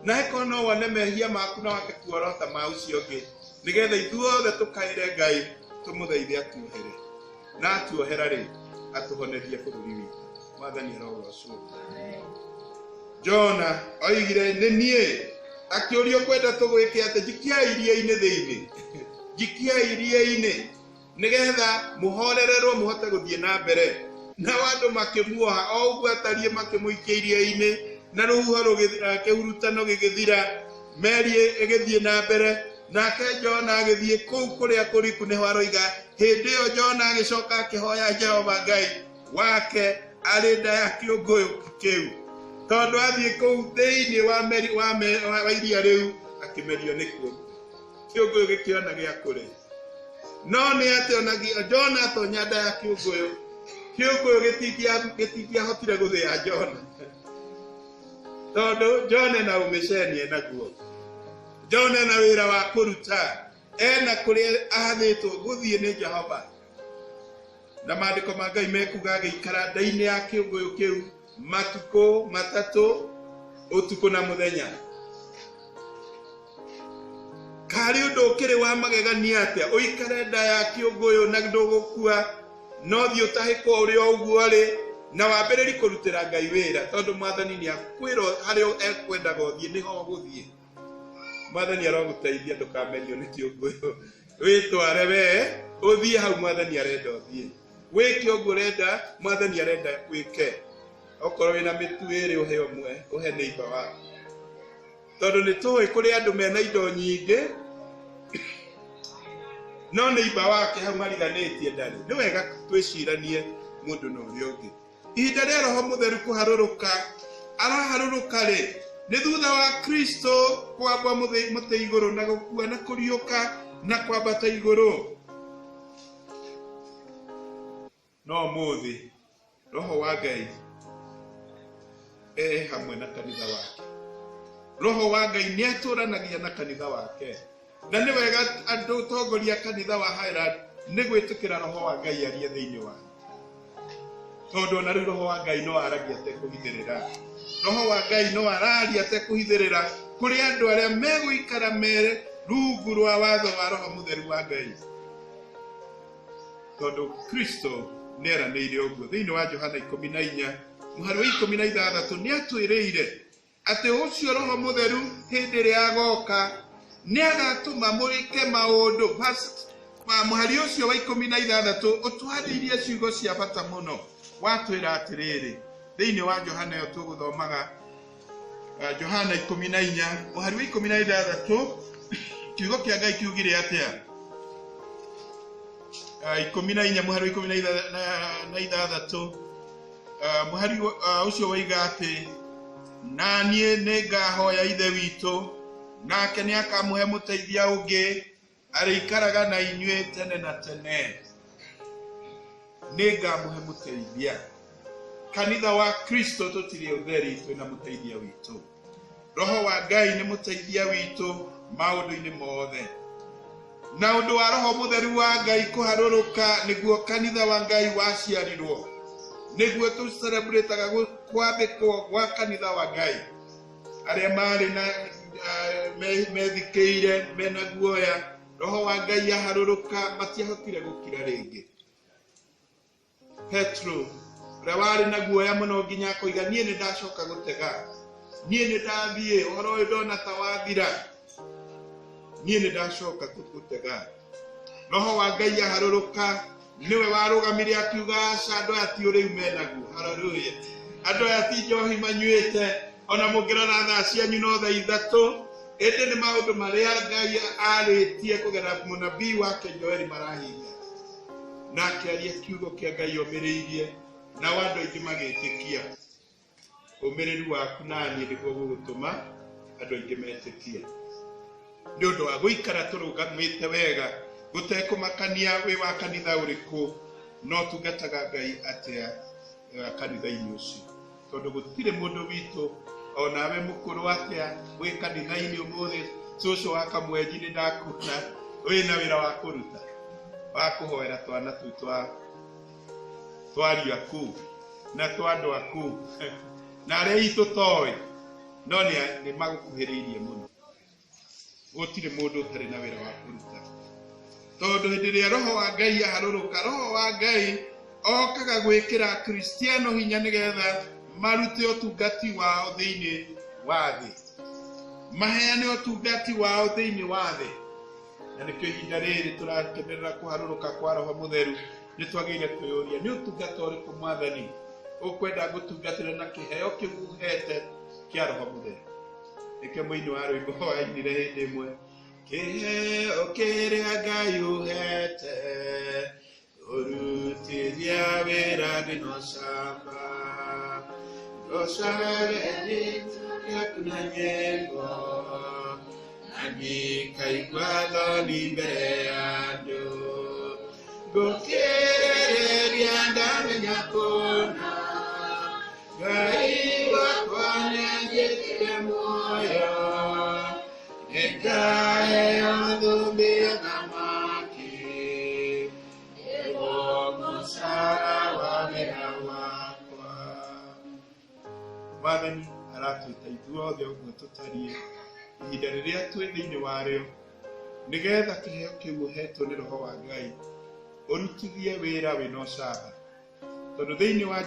Na ĩkorwo no wone mehia maku na wake kuorota ma ũcio ũngĩ, nĩgetha ithuothe tũkaĩre Ngai tũmũthaithe atuohere. Na atuohera rĩ, atũhonerie bũrũri witũ. Mwathani arogocwo. Jona oigire nĩ niĩ. Akĩũrio kwenda tũgwĩke atĩ? Njikiai iria-inĩ thĩinĩ. Njikiai iria-inĩ nĩgetha mũhorererwo mũhote gũthiĩ na mbere. Nao andũ makĩmuoha o ũguo atariĩ, makĩmũikia iria-inĩ, na rũhuho kĩhurutano gĩgĩthira, meri ĩgĩthiĩ na mbere. Nake Jona agĩthiĩ kũu kũrĩa kũriku, nĩho aroiga hĩndĩ ĩyo Jona agĩcoka akĩhoya Jehova Ngai wake arĩ nda ya kĩũngũyũ kĩu, tondũ athiĩ kũu thĩinĩ wa iria rĩu akĩmerio nĩ kĩũngũyũ gĩkĩona gĩa kũrĩa. No nĩ atĩ ona Jona atonya nda ya kĩũngũyũ, kĩũngũyũ gĩtingĩahotire gũthĩa Jona, tondũ Jona na ũmĩcenie naguo. Jona na wĩra wa kũruta, ena kũrĩa ahathĩtwo gũthiĩ nĩ Jehova. Na maandĩko ma Ngai mekuga agĩikara nda-inĩ ya kĩũngũyũ kĩu matukũ matatũ, ũtukũ na mũthenya. Karĩ ũndũ ũkĩrĩ wa magegania atĩa ũikare nda ya kĩũngũyũ na ndũgũkua, no thiĩ ũtahĩkwo ũrĩ o ũguo ũrĩ, na wambĩrĩrie kũrutĩra Ngai wĩra, tondũ Mwathani nĩ akwĩra harĩa ekwendaga ũthiĩ nĩho ũgũthiĩ. Mwathani arogũteithia ndũkamerio nĩ kĩũngũyũ, wĩtware we ũthiĩ hau Mwathani arenda ũthiĩ, wĩke ũguo ũrenda Mwathani arenda wĩke. Okorwo wĩna mĩtu ĩrĩ ũhe ũmwe, ũhe neighbor waku, tondũ nĩ tũĩ kũrĩ andũ mena indo nyingĩ no neighbor wake hau mariganĩtie ndarĩ. Nĩ wega twĩciranie mũndũ na ũrĩa ũngĩ. Ihinda rĩa Roho Mũtheru kũharũrũka, araharũrũka rĩ, nĩ thutha wa Kristo kwamba mũtĩ igũrũ na gũkua na kũriũka na kwambata igũrũ. No mũthĩ Roho wa Ngai hamwe na kanitha wake, roho wa Ngai nĩ atũranagia na kanitha wake. Na nĩ wega andũ tongoria kanitha wa Highland nĩ gwĩtĩkĩra roho wa Ngai arie thĩinĩ wa. Tondũ na rĩu roho wa Ngai no aragia atekũhithĩrĩra. Roho wa Ngai no araria atekũhithĩrĩra kũrĩ andũ arĩa megũikara mere rungu rwa watho wa roho mũtheru wa Ngai. Tondũ Kristo nĩ eranĩire ũguo thĩinĩ wa Johana 14 mũhari wa 16 nĩ atwĩrĩire atĩ ũcio roho mũtheru hĩndĩ ĩrĩa agoka nĩ agatũma mũrike maũndũ. Mũhari ũcio wa 16 ũtwarĩirie ciugo cia bata mũno watwĩra atĩrĩrĩ thĩinĩ wa Johana yo tũgũthomaga Johana 14 mũhari wa 16 kiugo kĩa Ngai kiugire atĩa? 14 mũhari wa 16 mũhari ũcio woiga atĩ na niĩ nĩ ngahoya ithe witũ nake nĩ akamũhe mũteithia ũngĩ arĩikaraga na inyuĩ tene na tene. Nĩ ngamũhe mũteithia. Kanitha wa Kristo tũtirĩ ũtheri twĩna mũteithia witũ. Roho wa Ngai nĩ mũteithia witũ maũndũ-inĩ mothe. Na ũndũ wa roho mũtheru wa Ngai kũharũrũka nĩguo kanitha wa Ngai waciarirwo. Nĩguo tũcelebrataga kwambĩkwo gwa kanitha wa Ngai. Arĩa marĩ na methikĩire mena guoya roho wa Ngai yaharũrũka matiahotire gũkira rĩngĩ. Petro ũrĩa warĩ na guoya mũno nginya koiga niĩ nĩ ndacoka gũtega. Niĩ nĩ ndathiĩ ũhoro ũyũ ndona ta wathira. Niĩ nĩ ndacoka gũtega. Roho wa Ngai yaharũrũka niwe warũgamire akiuga andũ aya ti ũrĩu menaguo. Haleluya. Andũ aya ti njohi manyuĩte ona mũngĩrora thaa cianyu no thaa ithatũ. Ĩndĩ nĩ maũndũ marĩa Ngai arĩtie kũgerera mũnabii wake Joeli marahinga. Nake aria kiugo kĩa Ngai omĩrĩirie na andũ aingĩ magĩtĩkia. Ũmĩrĩru waku na niĩ nĩguo gũgũtũma andũ aingĩ metĩkie. Nĩ ũndũ wa gũikara tũrũgamĩte wega gũtekũmakania wĩ wa kanitha ũrĩkũ no tungataga Ngai atĩa kanitha-inĩ ũcio. Tondũ gũtirĩ mũndũ witũ ona we mũkũrũ atĩa wĩ kanitha-inĩ ũmũthĩ cũcũ wa Kamwenji nĩ ndakuona wĩna wĩra wa kũruta wa kũhoera twana tũu twa ariũ aku na twa andũ aku na arĩa itũ toĩ no nĩ magũkuhĩrĩirie mũno. Gũtirĩ mũndũ ũtarĩ na wĩra wa kũruta. Tondũ hĩndĩ ĩrĩa roho wa Ngai yaharũrũka, roho wa Ngai okaga gwĩkĩra Kristiano hinya nĩgetha marute ũtungati wao thĩinĩ wa thĩ. Maheane ũtungati wao thĩinĩ wa thĩ. Na nĩkĩo ihinda rĩrĩ tũrakenerera kũharũrũka kwa roho mũtheru nĩ twagĩrĩire kwĩyũria nĩ ũtungata ũrĩkũ Mwathani ũkwenda gũtungatĩra na kĩheo kĩu ũhete kĩa roho mũtheru. Nĩkĩo mũini wa rwĩmbo wainire hĩndĩ ĩmwe kĩheo kĩrĩa Ngai ũhete ũrutithia wĩra nĩ no camba gocage gĩaku na nyĩmbo na ngĩkaigua thoni mbere ya andũ ngũkĩrĩrĩria ndamenya kũna Ngai wakwa nĩanjĩkĩre muoyo nĩngaheo thũmbĩ ya thamaki nĩguo mũcara wa wĩra wakwa. Mwathani aratwĩta ithuothe ũguo tũtariĩ ihinda rĩrĩa twĩ thĩinĩ warĩo nĩgetha kĩheo kĩu ũhetwo nĩ roho wa Ngai ũrutithie wĩra wĩna ũcamba. Tondũ thĩinĩ wa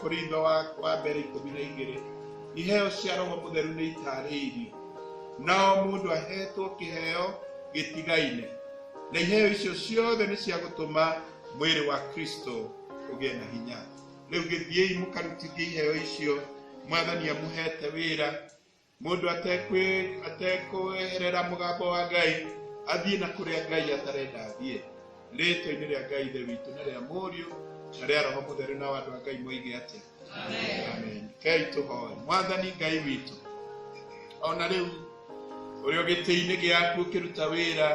Korintho wa mbere 12 iheo cia roho mũtheru nĩ itarĩirio. Nao mũndũ ahetwo kĩheo gĩtigaine. Na iheo icio ciothe nĩ cia gũtũma mwĩrĩ wa Kristo ũgĩe na hinya. Rĩu gĩthiĩi mũkarutithie iheo icio Mwathani amũhete wĩra. Mũndũ atekweherera mũgambo wa Ngai athiĩ na kũrĩa Ngai atarenda athiĩ. Rĩĩtwa-inĩ rĩa Ngai ithe witũ na rĩa Mũriũ na rĩa roho mũtheru na andũ a Ngai moige atĩa? Amen. Kei tũhoe. Mwathani Ngai witũ ona rĩu ũrĩ gĩtĩ-inĩ gĩaku ũkĩruta wĩra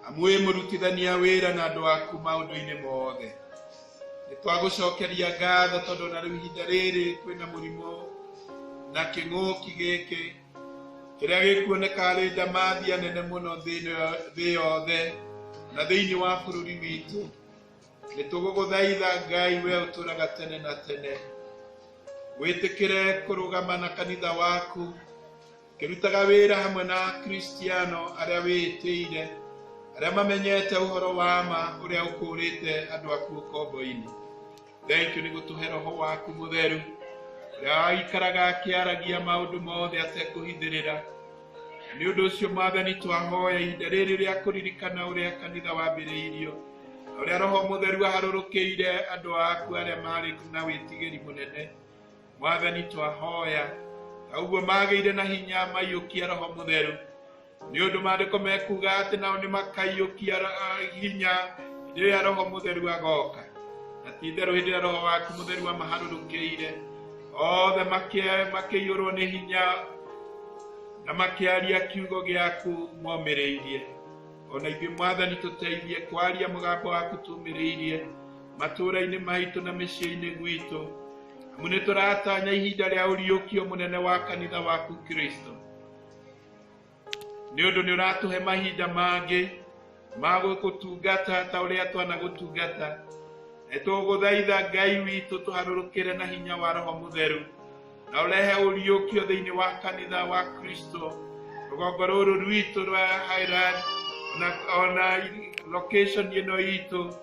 amwe mũrutithania wĩra na andũ aku maũndũ-inĩ mothe. Nĩ twagũcokeria ngatho tondũ na rĩu ihinda rĩrĩ kwĩna mũrimũ na kĩng'ũki gĩkĩ kĩrĩa gĩkuoneka arĩ ndamathia nene mũno thĩ yothe na thĩinĩ wa bũrũri witũ. Nĩ tũgũgũthaitha Ngai we ũtũũraga tene na tene, wĩtĩkĩre kũrũgama na kanitha waku kĩrutaga wĩra hamwe na Akristiano arĩa wĩtĩire, arĩa mamenyete ũhoro wa ma ũrĩa ũkũrĩte andũ aku ũkombo-inĩ. Thank you nĩ gũtũhe Roho waku mũtheru ũrĩa aikaraga akĩaragia maũndũ mothe atekũhithĩrĩra. Nĩ ũndũ ũcio Mwathani twahoya ihinda rĩrĩ rĩa kũririkana ũrĩa kanitha wambĩrĩirio, ũrĩa Roho mũtheru aharũrũkĩire andũ aku arĩa marĩ na wĩtigĩri mũnene. Mwathani twahoya ũguo magĩire na hinya maiyũkia Roho mũtheru, nĩ ũndũ maandĩko mekuga atĩ nao nĩ makaiyũkia hinya hĩndĩ ĩrĩa Roho mũtheru agoka. Na ti itherũ hĩndĩ ĩrĩa Roho waku mũtheru amaharũrũkĩire, othe makĩiyũrwo nĩ hinya na makĩaria kiugo gĩaku momĩrĩirie. Ona ithuĩ Mwathani tũteithie kwaria mũgambo waku tumĩrĩirie matũũra-inĩ maitũ na mĩciĩ-inĩ gwitũ, amu nĩ tũratanya ihinda rĩa ũriũkio mũnene wa kanitha waku Kristo. Nĩ ũndũ nĩ ũratũhe mahinda mangĩ ma gũgũtungata ta ũrĩa twanagũtungata. Nĩ tũgũthaitha Ngai witũ tũharũrũkĩre na hinya wa Roho mũtheru na ũrehe ũriũkio thĩinĩ wa kanitha wa Kristo, rũgongo rũrũ rwitũ rwa Highland ona location ĩno itũ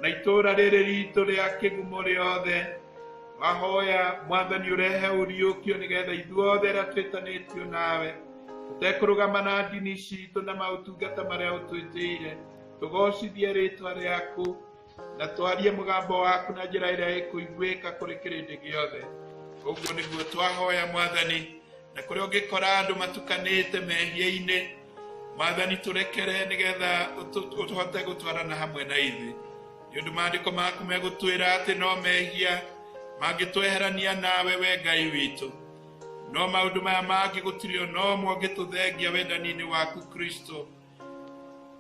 na itũũra rĩrĩ ritũ rĩa kĩgumo rĩothe. Wahoya Mwathani ũrehe ũriũkio nĩgetha ithuothe arĩa twĩtanĩtio nawe tũtekũrũgama na ndini citũ na maũtungata marĩa ũtwĩtĩire, tũgocithie rĩĩtwa rĩaku na twarie mũgambo waku na njĩra ĩrĩa ĩkũiguĩka kũrĩ kĩrĩndĩ gĩothe. Ũguo nĩguo twahoya Mwathani, na kũrĩa ũngĩkora andũ matukanĩte mehia-inĩ, Mwathani tũrekere nĩgetha ũhote gũtwarana hamwe na ithuĩ, nĩ ũndũ maandĩko maku megũtwĩra atĩ no mehia mangĩtweherania nawe we Ngai witũ, no maũndũ maya mangĩ gũtirĩ ona ũmwe ũngĩtũthengia wendani-inĩ waku Kristo,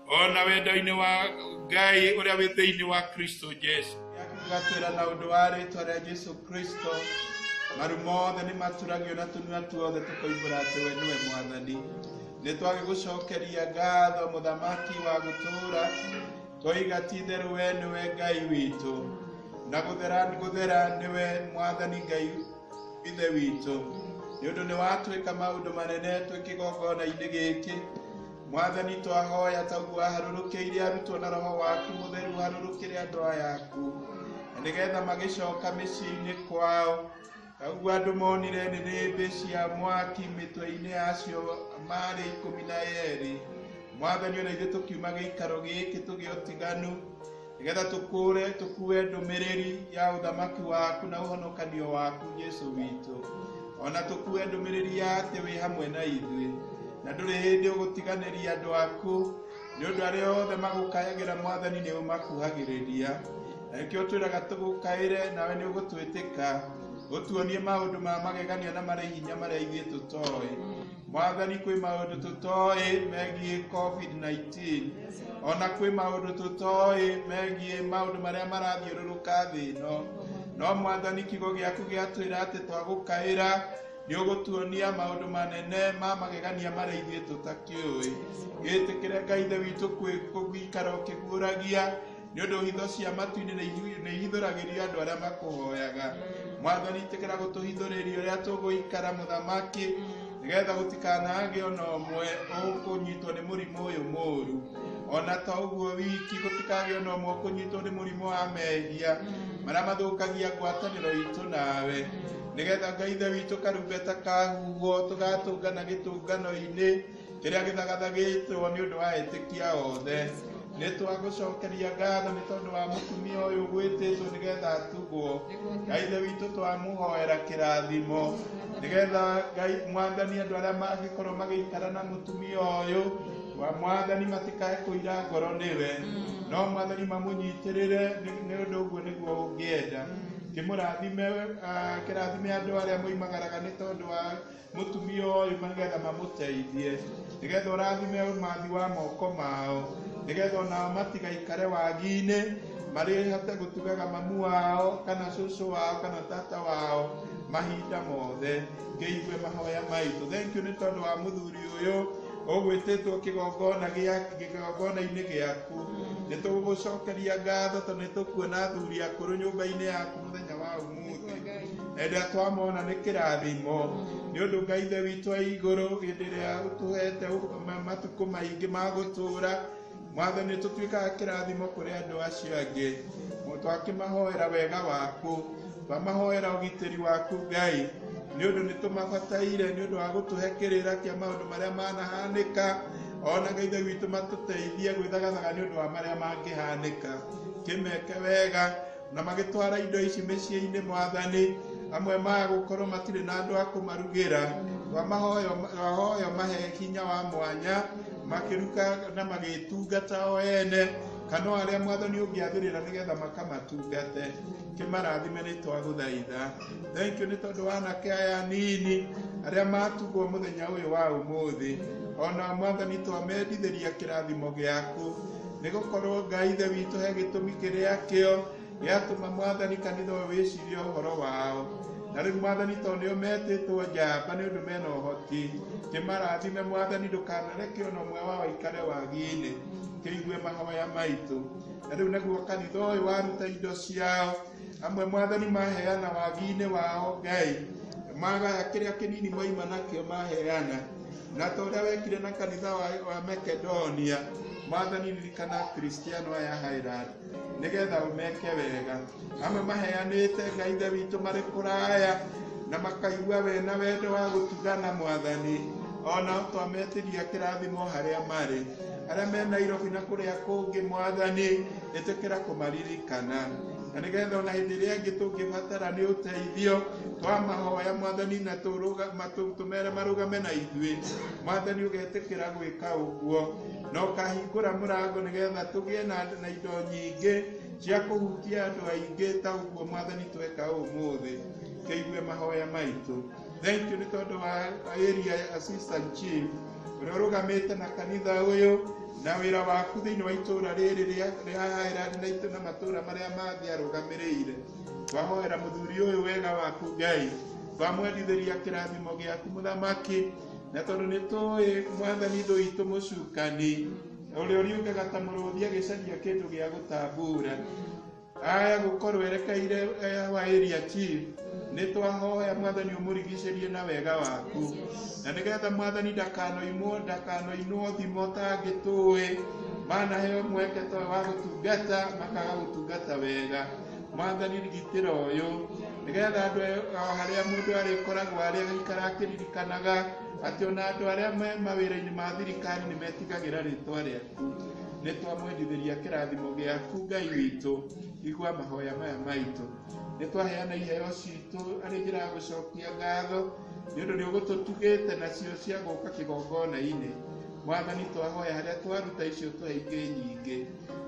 ona wenda-inĩ wa Ngai ũrĩa wĩ thĩinĩ wa Kristo Jesu. Gatwĩra na ũndũ wa rĩĩtwa rĩa Jesu Kristo, maru mothe nĩ maturagio na tũnua tuothe tũkoimbũra atĩ we nĩwe Mwathani. Nĩ twagĩgũcokeria ngatho mũthamaki wa gũtũũra, twoiga ti itherũ we nĩwe Ngai witũ, na gũthera nĩwe Mwathani Ngai ithe witũ, nĩ ũndũ nĩ watwĩka maũndũ manene twĩ kĩgongona-inĩ gĩkĩ. Mwathani twahoya ta ũguo waharũrũkĩire arutwo na Roho waku mũtheru harũrũkĩre andũ aya aku, na nĩgetha magĩcoka mĩciĩ-inĩ kwao, ta ũguo andũ monire nĩnĩmbĩ cia mwaki mĩtwe-inĩ yacio marĩ 12. Mwathani ona ithuĩ tũkiuma gĩikaro gĩkĩ tũgĩe ũtiganu, nĩgetha tũkuue ndũmĩrĩri ya ũthamaki waku na ũhonokanio waku Jesu witũ, ona tũkuue ndũmĩrĩri ya atĩ wĩ hamwe na ithuĩ na ndũrĩ hĩndĩ ũgũtiganĩria andũ aku, nĩ ũndũ arĩa othe magũkayagĩra Mwathani nĩ ũmakuhagĩrĩria. Na nĩkĩo twĩraga tũgũkaĩre nawe nĩ ũgũtwĩtĩka, ũtuonie maũndũ ma magegania na marĩ hinya marĩa ithuĩ tũtoĩ. Mwathani kwĩ maũndũ tũtoĩ megiĩ COVID-19, ona kwĩ maũndũ tũtoĩ megiĩ maũndũ marĩa marathiũrũrũka thĩ ĩno, no Mwathani kiugo gĩaku gĩatwĩra atĩ twagũkaĩra nĩ ũgũtuonia maũndũ manene ma magegania marĩa ithuĩ tũtakĩũĩ. Gĩtĩkĩre Ngai ithe witũ gũikara ũkĩguũragia, nĩ ũndũ hitho cia matu-inĩ nĩ ihithũragĩrio andũ arĩa makũhoyaga. Mwathani ĩtĩkĩra gũtũhithũrĩria ũrĩa tũgũikara mũthamaki, nĩgetha gũtikanage ona ũmwe ũkũnyitwo nĩ mũrimũ ũyũ mũũru, ona to ũguo wiki gũtikage ona ũmwe ũkũnyitwo nĩ mũrimũ wa mehia marĩa mathũkagia ngwatanĩro itũ nawe, nĩgetha Ngai ithe witũ karumbeta kahuhwo tũgatũngana gĩtũngano-inĩ kĩrĩa gĩthagathagĩtwo nĩ ũndũ wa etĩkia othe. Nĩ twagũcokeria ngatho nĩ tondũ wa mũtumia ũyũ gwĩtĩtwo nĩgetha atugwo. Ngai ithe witũ twamũhoera kĩrathimo, nĩgetha Ngai Mwathani andũ arĩa mangĩkorwo magĩikara na mũtumia ũyũ wa Mwathani matikae kũira ngoro nĩwe, no Mwathani mamũnyitĩrĩre, nĩ ũndũ ũguo nĩguo ũngĩenda. Kĩrathime andũ arĩa moimagaraga nĩ tondũ wa mũtumia ũyũ nĩgetha mamũteithie, nĩgetha ũrathime ũmathi wa moko mao, nĩgetha onao matigaikare wagi-inĩ marĩhote gũtugaga mamu wao kana cũcũ wao kana tata wao, mahinda mothe ngeigue mahoya maitu. Thank you nĩ tondũ wa mũthuri ũyũ ũgwĩtĩtwo kĩgongona-inĩ gĩaku. Nĩ tũgũgũcokeria ngatho tondũ nĩ tũkuona athuri akũrũ nyũmba-inĩ yaku mũthenya wa ũmũthĩ. Hĩndĩ ĩrĩa twamona nĩ kĩrathimo, nĩ ũndũ Ngai ithe witũ wa igũrũ hĩndĩ ĩrĩa ũtũhete matukũ maingĩ ma gũtũũra, Mwathani tũtuĩkaga kĩrathimo kũrĩ andũ acio angĩ. Twakĩmahoera wega waku, twamahoera ũgitĩri waku Ngai, nĩ ũndũ nĩ tũmabataire nĩ ũndũ wa gũtũhe kĩrĩra kĩa maũndũ marĩa manahanĩka, ona Ngai ithe witũ matũteithie gwĩthagathaga nĩ ũndũ wa marĩa mangĩhanĩka. Kĩmeke wega na magĩtwara indo ici mĩciĩ-inĩ Mwathani, amwe magũkorwo matirĩ na andũ a kũmarugĩra. Twahoya mahe hinya wa mwanya makĩruka na magĩtungata o ene, kana arĩa Mwathani ũngĩathĩrĩra nĩgetha makamatungate. Kĩmarathime nĩ twagũthaitha. Thank you nĩ tondũ wa anake aya nini arĩa matugwo mũthenya ũyũ wa ũmũthĩ. Ona Mwathani twamendithĩria kĩrathimo gĩaku, nĩ gũkorwo Ngai ithe witũ he gĩtũmi kĩrĩa kĩo gĩatũma Mwathani kanitha ũyũ wĩcirie ũhoro wao. Na rĩu Mwathani tondũ nĩo metĩtwo njamba nĩ ũndũ mena ũhoti. Kĩmarathime Mwathani, ndũkanareke ona ũmwe wao aikare wagi-inĩ. Kĩigue mahoya maitũ. Na rĩu naguo kanitha ũyũ waruta indo ciao, amwe Mwathani maheana wagi-inĩ wao Ngai, magaya kĩrĩa kĩnini moima nakĩo maheana. Na ta ũrĩa wekire na kanitha wa Makedonia, Mwathani ririkana Kristiano aya Highland nĩgetha ũmeke wega. Amwe maheanĩte Ngai ithe witũ marĩ kũraya na makaigua wena wendo wa gũtugana Mwathani. Ona twametĩria kĩrathimo harĩa marĩ, arĩa me Nairobi na kũrĩa kũngĩ Mwathani, ĩtĩkĩra kũmaririkana. Na nĩgetha ona hĩndĩ ĩrĩa ĩngĩ tũngĩbatara nĩ ũteithio, twamahoya Mwathani na tũmere marũgame na ithuĩ, Mwathani ũgetĩkĩra gwĩka ũguo. Na ũkahingũra mũrango nĩgetha tũgĩe na indo nyingĩ cia kũhutia andũ aingĩ ta ũguo Mwathani tweka ũmũthĩ. Kĩigue mahoya maitũ. Thank you nĩ tondũ wa area assistant chief ũrĩa ũrũgamĩte na kanitha ũyũ na wĩra waku thĩinĩ wa itũũra rĩrĩ rĩa Highland na matũũra marĩa mangĩ arũgamĩrĩire. Twahoera mũthuri ũyũ wega waku Ngai, twamwendithĩria kĩrathimo gĩaku mũthamaki, na tondũ nĩ tũĩ Mwathani thũ mũcukani ũrĩa ũriũngaga ta mũrũthi agĩcaria kĩndũ gĩa gũtambũra. Aya gũkorwo erekeire wa area chief, nĩ twahoya Mwathani ũmũrigicĩrie na wega waku, na nĩgetha Mwathani ndakanoinwo thimo tangĩtũĩ, manaheo mweke wa gũtungata makaga gũtungata wega. Mwathani rigitĩra ũyũ nĩgetha andũ harĩa mũndũ arĩkoragwo arĩa gĩikara akĩririkanaga atĩ ona andũ arĩa me mawĩra-inĩ ma thirikari nĩ metigagĩra rĩtwa rĩaku. Nĩ twamwendithĩria kĩrathimo gĩaku Ngai witũ, igua mahoya maya maitũ. Nĩ twaheana iheo citũ arĩ njĩra ya gũcokia ngatho nĩ ũndũ nĩ ũgũtũtugĩte nacio cia gũka kĩgongona-inĩ. Mwathani twahoya harĩa twaruta icio tũhe ingĩ nyingĩ,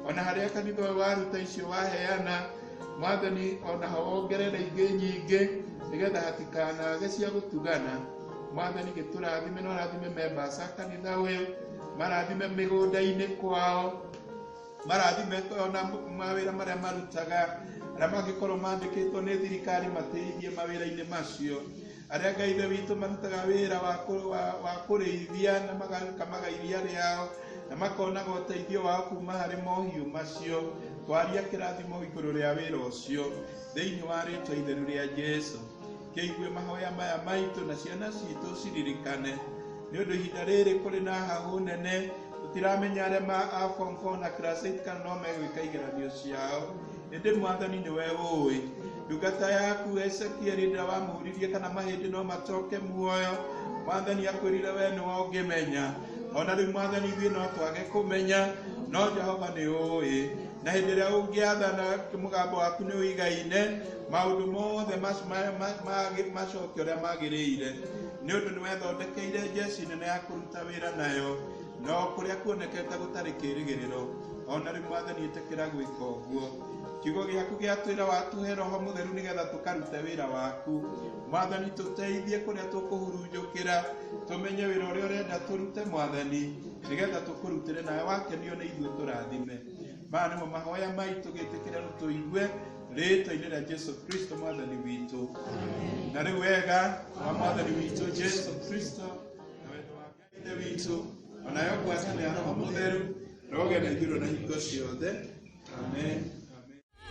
ona harĩa kanitha ũyũ waruta icio waheana Mwathani ona ho wongerere ingĩ nyingĩ nĩgetha hatikanage cia gũtugana. Mwathani gĩtũrathime na ũrathime members a kanitha ũyũ, marathime mĩgũnda-inĩ kwao, marathime ona mawĩra marĩa marutaga, arĩa mangĩkorwo mandĩkĩtwo nĩ thirikari mateithie mawĩra-inĩ macio, arĩa Ngai ithe witũ marutaga wĩra wa kũrĩithia na makamaga iria rĩao na makonaga ũteithio wao kuma harĩ mohiũ macio. Twaria kĩrathimo igũrũ rĩa wĩra ũcio thĩinĩ wa rĩtwa itheru rĩa Jesũ. Kĩigue mahoya maya maitũ na ciana citũ ciririkane, nĩ ũndũ ihinda rĩrĩ kũrĩ na hahũ nene, tũtiramenya arĩa a form 4 na class 8 kana no megwĩka igeranio ciao. Ĩndĩ Mwathani nĩwe ũĩ. Ndungata yaku Ezekiel rĩrĩa wamũririe kana mahĩndĩ no macoke muoyo, Mwathani akwĩrire we nĩwe ũngĩmenya. Ona rĩu Mwathani ithuĩ no twage kũmenya, no Jehova nĩ ũĩ. Na hĩndĩ ĩrĩa ũngĩathana mũgambo waku nĩ ũigaine, maũndũ mothe macoke ũrĩa magĩrĩire, nĩ ũndũ nĩ wethondekeire njeci nene ya kũruta wĩra nayo, no kũrĩa kuonekete gũtarĩ kĩĩrĩgĩrĩro. Ona rĩu Mwathani ĩtĩkĩra gwĩka ũguo. Kiugo gĩaku gĩatwĩra watũhe Roho Mũtheru nĩgetha tũkarute wĩra waku. Mwathani tũteithie kũrĩa tũkũhurunjũkĩra, tũmenye wĩra ũrĩa ũrenda tũrute Mwathani, nĩgetha tũkũrutĩre nawe wakenio nĩ ithuĩ tũrathime. Maya nĩmo mahoya maitũ, gĩtĩkĩre tũigue rĩĩtwa-inĩ rĩa Jesu Kristo mwathani witũ. Na rĩu wega wa mwathani witũ Jesu Kristo na wendo wa Ngai Ithe witũ onayo ngwatanĩro ya Roho Mũtheru roge na igũrũ na hingo ciothe. Amen.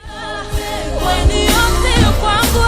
Amen.